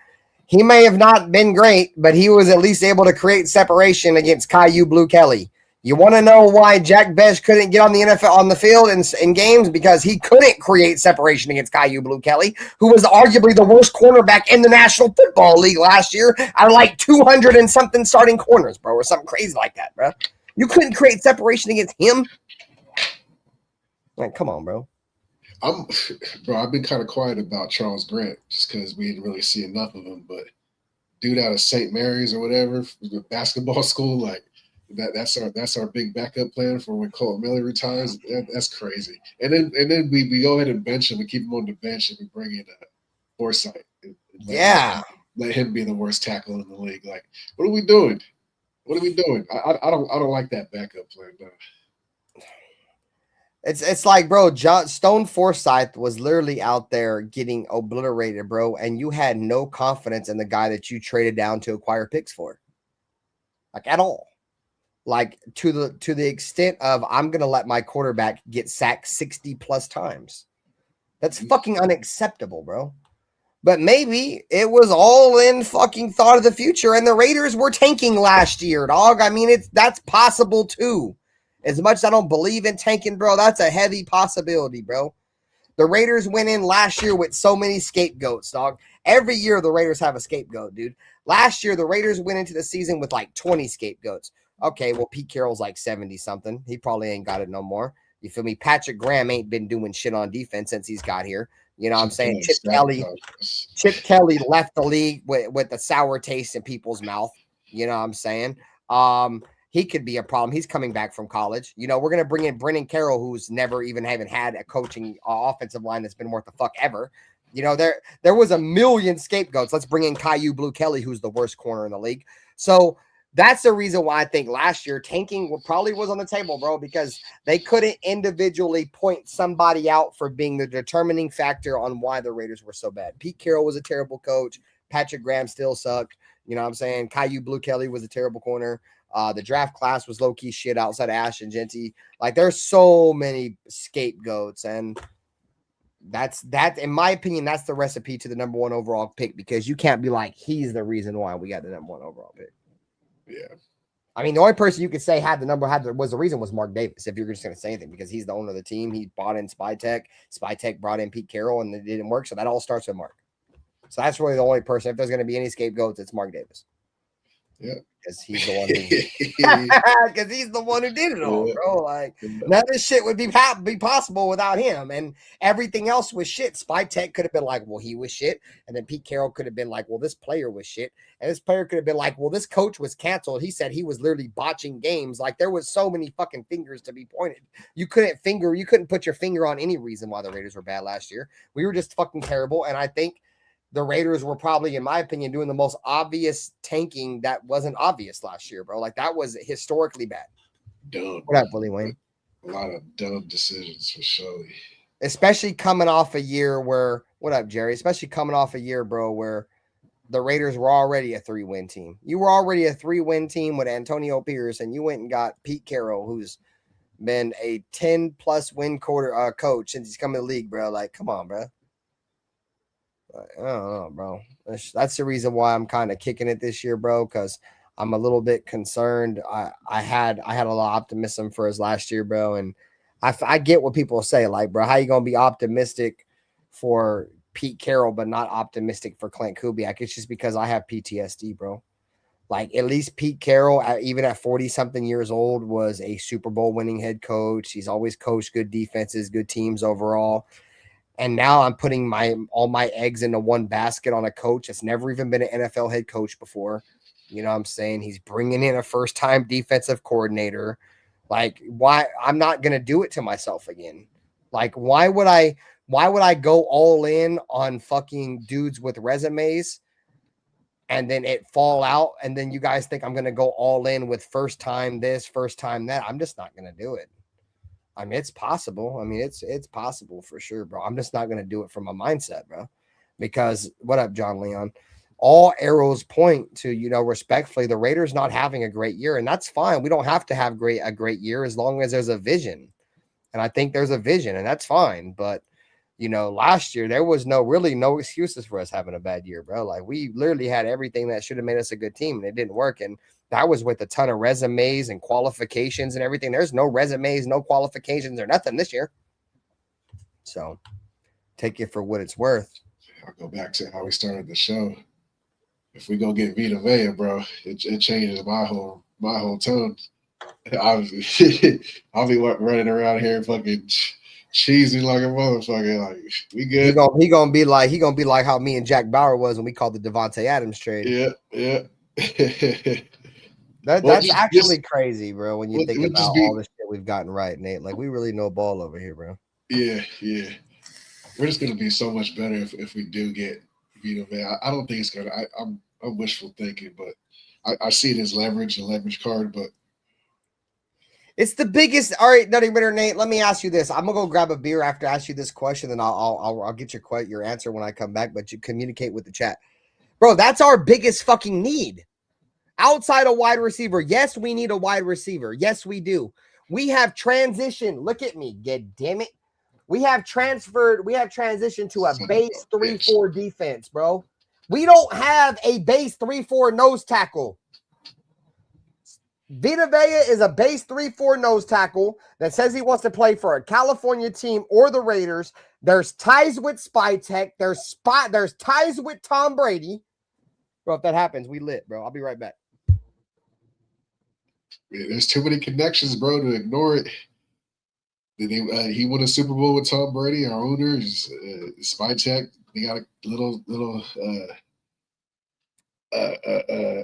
He may have not been great, but he was at least able to create separation against Caillou Blue Kelly. You want to know why Jack Besh couldn't get on the NFL on the field in games? Because he couldn't create separation against Caillou Blue Kelly, who was arguably the worst cornerback in the National Football League last year out of like 200 and something starting corners, bro, or something crazy like that, bro. You couldn't create separation against him? Like, come on, bro. I've been kind of quiet about Charles Grant just because we didn't really see enough of him. But dude out of St. Mary's or whatever, the basketball school, like that's our big backup plan for when Colton Miller retires. That's crazy. And then we go ahead and bench him. We keep him on the bench and we bring in Forsythe. Let him be the worst tackle in the league. Like, what are we doing? What are we doing? I don't like that backup plan, though. It's like, bro, Stone Forsythe was literally out there getting obliterated, bro, and you had no confidence in the guy that you traded down to acquire picks for, like at all. Like to the extent of I'm gonna let my quarterback get sacked 60 plus times. That's fucking unacceptable, bro. But maybe it was all in fucking thought of the future, and the Raiders were tanking last year, dog. I mean, that's possible too. As much as I don't believe in tanking, bro, that's a heavy possibility, bro. The Raiders went in last year with so many scapegoats, dog. Every year the Raiders have a scapegoat, dude. Last year the Raiders went into the season with like 20 scapegoats. Okay, well, Pete Carroll's like 70-something. He probably ain't got it no more. You feel me? Patrick Graham ain't been doing shit on defense since he's got here. You know what I'm saying? Chip Kelly left the league with a sour taste in people's mouth. You know what I'm saying? He could be a problem. He's coming back from college. You know, we're going to bring in Brennan Carroll, who's never even had a coaching offensive line that's been worth the fuck ever. You know, there was a million scapegoats. Let's bring in Caillou Blue Kelly, who's the worst corner in the league. So that's the reason why I think last year tanking probably was on the table, bro, because they couldn't individually point somebody out for being the determining factor on why the Raiders were so bad. Pete Carroll was a terrible coach. Patrick Graham still sucked. You know what I'm saying? Caillou Blue Kelly was a terrible corner. The draft class was low-key shit outside of Ashton Genty. Like, there's so many scapegoats, and that's in my opinion, that's the recipe to the number one overall pick, because you can't be like, he's the reason why we got the number one overall pick. Yeah. I mean, the only person you could say was the reason was Mark Davis, if you're just going to say anything, because he's the owner of the team. He bought in Spytech. Spytech brought in Pete Carroll, and it didn't work. So that all starts with Mark. So that's really the only person. If there's going to be any scapegoats, it's Mark Davis. Yeah. Because he's the one who did it all, bro. Like, none of this shit would be possible without him, and everything else was shit. Spytech could have been like, well, he was shit, and then Pete Carroll could have been like, well, this player was shit, and this player could have been like, well, this coach was canceled. He said he was literally botching games. Like, there was so many fucking fingers to be pointed. You couldn't put your finger on any reason why the Raiders were bad last year. We were just fucking terrible, and I think the Raiders were probably, in my opinion, doing the most obvious tanking that wasn't obvious last year, bro. Like, that was historically bad. Dumb. What up, Willie Wayne? A lot of dumb decisions for sure. Especially coming off a year where, what up, Jerry? Especially coming off a year, bro, where the Raiders were already a 3-win team. You were already a 3-win team with Antonio Pierce, and you went and got Pete Carroll, who's been a 10-plus win coach since he's come in the league, bro. Like, come on, bro. I don't know, bro. That's the reason why I'm kind of kicking it this year, bro, because I'm a little bit concerned. I had a lot of optimism for his last year, bro, and I get what people say, like, bro, how you gonna be optimistic for Pete Carroll but not optimistic for Klint Kubiak? It's just because I have PTSD, bro. Like, at least Pete Carroll, even at 40-something years old, was a Super Bowl winning head coach. He's always coached good defenses, good teams overall. And now I'm putting all my eggs into one basket on a coach that's never even been an NFL head coach before. You know what I'm saying? He's bringing in a first-time defensive coordinator. Like, why? I'm not going to do it to myself again. Like, why would I go all in on fucking dudes with resumes and then it fall out, and then you guys think I'm going to go all in with first time this, first time that? I'm just not going to do it. I mean, it's possible. I mean, it's possible for sure, bro. I'm just not going to do it from my mindset, bro. Because, what up, John Leon? All arrows point to, respectfully, the Raiders not having a great year, and that's fine. We don't have to have a great year as long as there's a vision. And I think there's a vision, and that's fine. But, last year, there was no excuses for us having a bad year, bro. Like, we literally had everything that should have made us a good team, and it didn't work. And that was with a ton of resumes and qualifications and everything. There's no resumes, no qualifications or nothing this year. So take it for what it's worth. I'll go back to how we started the show. If we go get Vita Vea, bro, it changes my whole tone. I'll be running around here fucking cheesy like a motherfucker. Like, we good. He gonna be like how me and Jack Bauer was when we called the Devontae Adams trade. Yeah. That's actually crazy, bro, when you think about all the shit we've gotten right, Nate. Like, we really know ball over here, bro. Yeah. We're just gonna be so much better if we do get Vita Vea. I don't think it's gonna. I'm wishful thinking, but I see it as a leverage card, but it's the biggest. All right, Nutty Ritter Nate, let me ask you this. I'm gonna go grab a beer after I ask you this question, and I'll get your answer when I come back. But you communicate with the chat, bro. That's our biggest fucking need. Outside a wide receiver, yes, we need a wide receiver. Yes, we do. We have transition. Look at me, god damn it. We have transitioned to a base 3-4 defense, bro. We don't have a base 3-4 nose tackle. Vita Vea is a base 3-4 nose tackle that says he wants to play for a California team or the Raiders. There's ties with Spytech. There's ties with Tom Brady. Bro, if that happens, we lit, bro. I'll be right back. There's too many connections, bro, to ignore it. He won a Super Bowl with Tom Brady. Our owner is Spytech. They got a little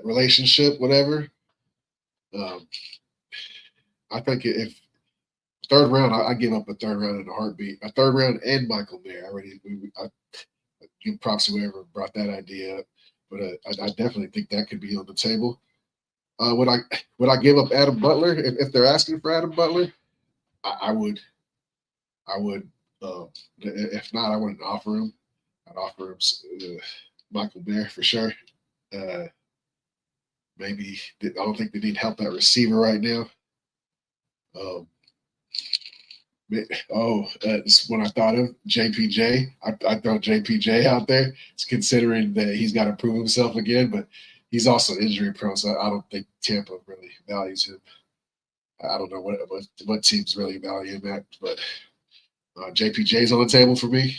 relationship, whatever. I think if third round, I give up a third round in a heartbeat. A third round and Michael Mayer. I give props to whoever brought that idea up, but I definitely think that could be on the table. Would I give up Adam Butler if they're asking for Adam Butler? I would. If not, I wouldn't offer him. I'd offer him Michael Mayer for sure. Maybe I don't think they need help at receiver right now. It's when I thought of JPJ. I throw JPJ out there. It's considering that he's got to prove himself again, but he's also injury prone, so I don't think Tampa really values him. I don't know what teams really value him at, but JPJ's on the table for me.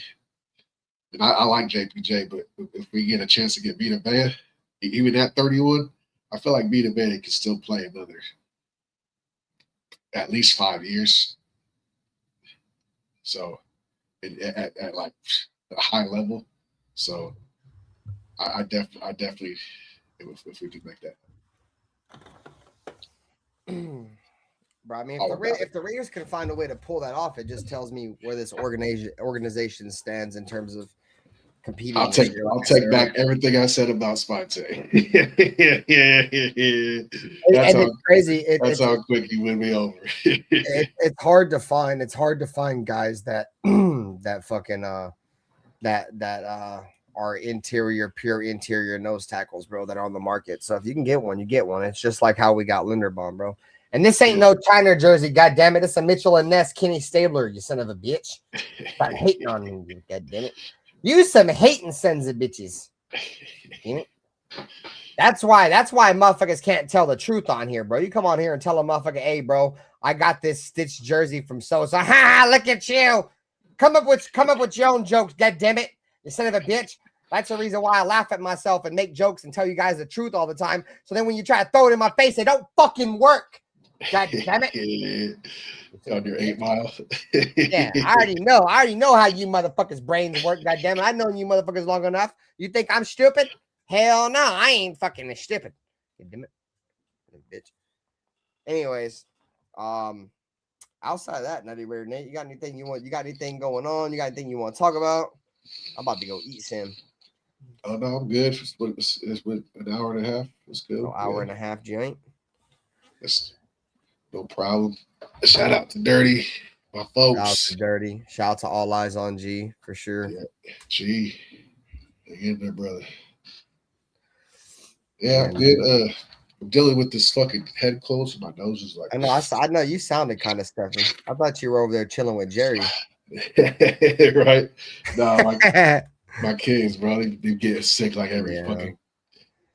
And I like JPJ, but if we get a chance to get Vita Vea, even at 31, I feel like Vita Vea can still play another at least 5 years. So at like a high level. So I definitely if we could make that. Bro, I mean, if the Raiders can find a way to pull that off, it just tells me where this organization stands in terms of competing. I'll take back everything I said about Spytech. That's crazy. That's how quick he win me over. It's hard to find. It's hard to find guys that that fucking are pure interior nose tackles, bro, that are on the market. So if you can get one, you get one. It's just like how we got Linderbaum, bro. And this ain't no China jersey, goddamn it. It's a Mitchell and Ness Kenny Stabler, you son of a bitch. Stop hating on me, goddamn it. You some hating sons of bitches. That's why motherfuckers can't tell the truth on here, bro. You come on here and tell a motherfucker, hey, bro, I got this stitched jersey from so-so. Ha, look at you. Come up with your own jokes, goddamn it. You son of a bitch. That's the reason why I laugh at myself and make jokes and tell you guys the truth all the time. So then when you try to throw it in my face, it don't fucking work. God damn it. On your 8 Mile. Yeah, I already know how you motherfuckers' brains work. God damn it. I've known you motherfuckers long enough. You think I'm stupid? Hell no, I ain't fucking stupid. God damn it. Bitch. Anyways, outside of that, Nutty Raider Nate, you got anything going on? You got anything you want to talk about? I'm about to go eat, Sam. Oh no, I'm good. It's with an hour and a half. It's good. An hour and a half joint. It's no problem. Shout out to Dirty, my folks. Shout out to Dirty. Shout out to All Eyes on G for sure. Yeah. G, in there, brother. Yeah, I'm good. I'm dealing with this fucking head cold, so my nose is like. I know you sounded kind of stuffy. I thought you were over there chilling with Jerry. Right? No, my kids, bro, they get sick like every fucking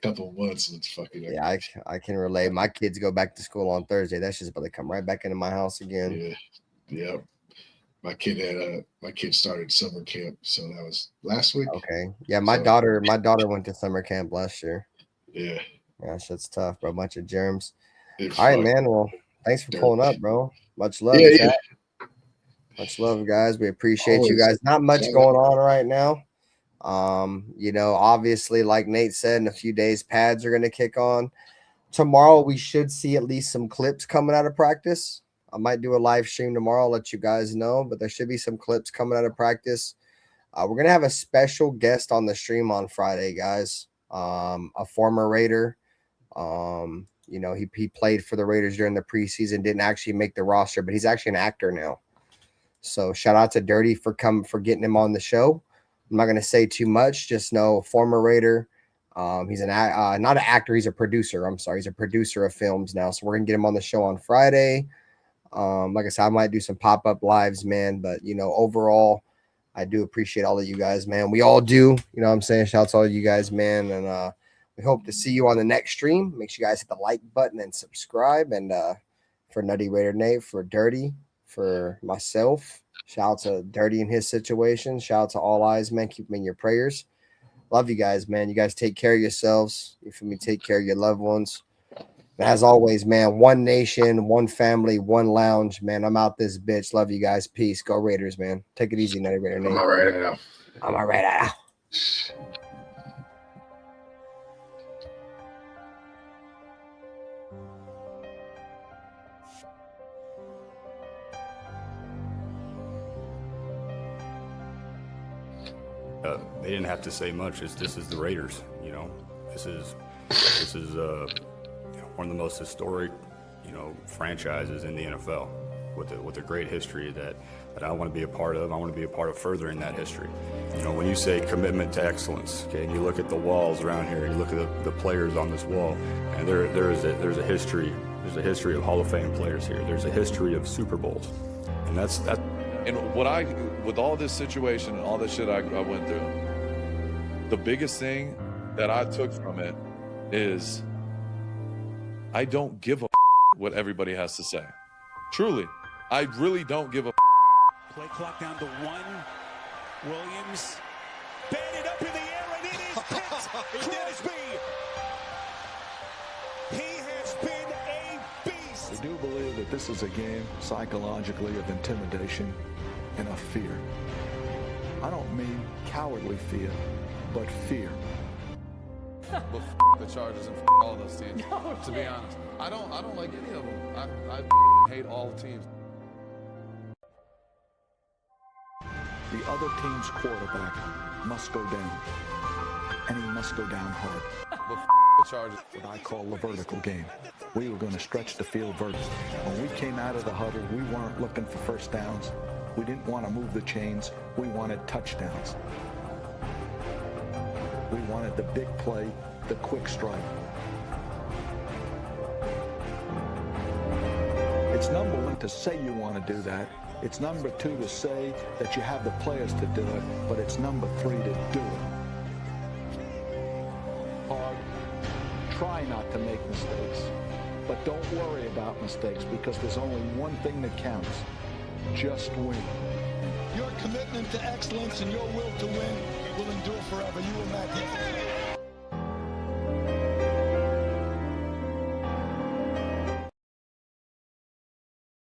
couple of months. It's fucking. Yeah, I can relate. My kids go back to school on Thursday. That's just about to come right back into my house again. Yeah. My kid started summer camp, so that was last week. Okay. Yeah, my daughter went to summer camp last year. Yeah. Yeah, shit's tough, bro. Bunch of germs. All right, man. Well, thanks for pulling up, bro. Much love. Yeah. Much love, guys. We appreciate you guys. Not much going on right now. Obviously, like Nate said, in a few days, pads are going to kick on. Tomorrow, we should see at least some clips coming out of practice. I might do a live stream tomorrow. I'll let you guys know, but there should be some clips coming out of practice. We're going to have a special guest on the stream on Friday, guys. A former Raider. He played for the Raiders during the preseason, didn't actually make the roster, but he's actually an actor now. So shout out to Dirty for getting him on the show. I'm not going to say too much. Just know former Raider. He's not an actor. He's a producer. I'm sorry. He's a producer of films now. So we're going to get him on the show on Friday. Like I said, I might do some pop-up lives, man. But overall, I do appreciate all of you guys, man. We all do. You know what I'm saying? Shouts to all of you guys, man. And we hope to see you on the next stream. Make sure you guys hit the like button and subscribe. And for Nutty Raider Nate, for Dirty, for myself, shout out to Dirty in his situation. Shout out to All Eyes, man. Keep them in your prayers. Love you guys, man. You guys take care of yourselves. You feel me? Take care of your loved ones. And as always, man, one nation, one family, one lounge, man. I'm out this bitch. Love you guys. Peace. Go Raiders, man. Take it easy, Nutty Raider Nate. I'm all right now. I'm all right now. They didn't have to say much. This is the Raiders. This is one of the most historic franchises in the NFL with a great history that I want to be a part of. I want to be a part of furthering that history. When you say commitment to excellence, okay, and you look at the walls around here, you look at the players on this wall, and there's a history. There's a history of Hall of Fame players here. There's a history of Super Bowls, and that's. And with all this situation and all this shit I went through, the biggest thing that I took from it is I don't give a what everybody has to say. Truly, I really don't give a. Play clock down to 1. Williams batted up in the air, and it is Klint Kubiak. He has been a beast. We do believe that this is a game psychologically of intimidation and of fear. I don't mean cowardly fear, but fear. Well, the Chargers and all those teams. To be honest, I don't like any of them. I hate all teams. The other team's quarterback must go down, and he must go down hard. The Chargers. What I call the vertical game. We were going to stretch the field vertically. When we came out of the huddle, we weren't looking for first downs. We didn't want to move the chains. We wanted touchdowns. We wanted the big play, the quick strike. It's number one to say you want to do that. It's number two to say that you have the players to do it, but it's number three to do it. Hard. Try not to make mistakes, but don't worry about mistakes because there's only one thing that counts. Just win. Your commitment to excellence and your will to win will endure forever. You will not get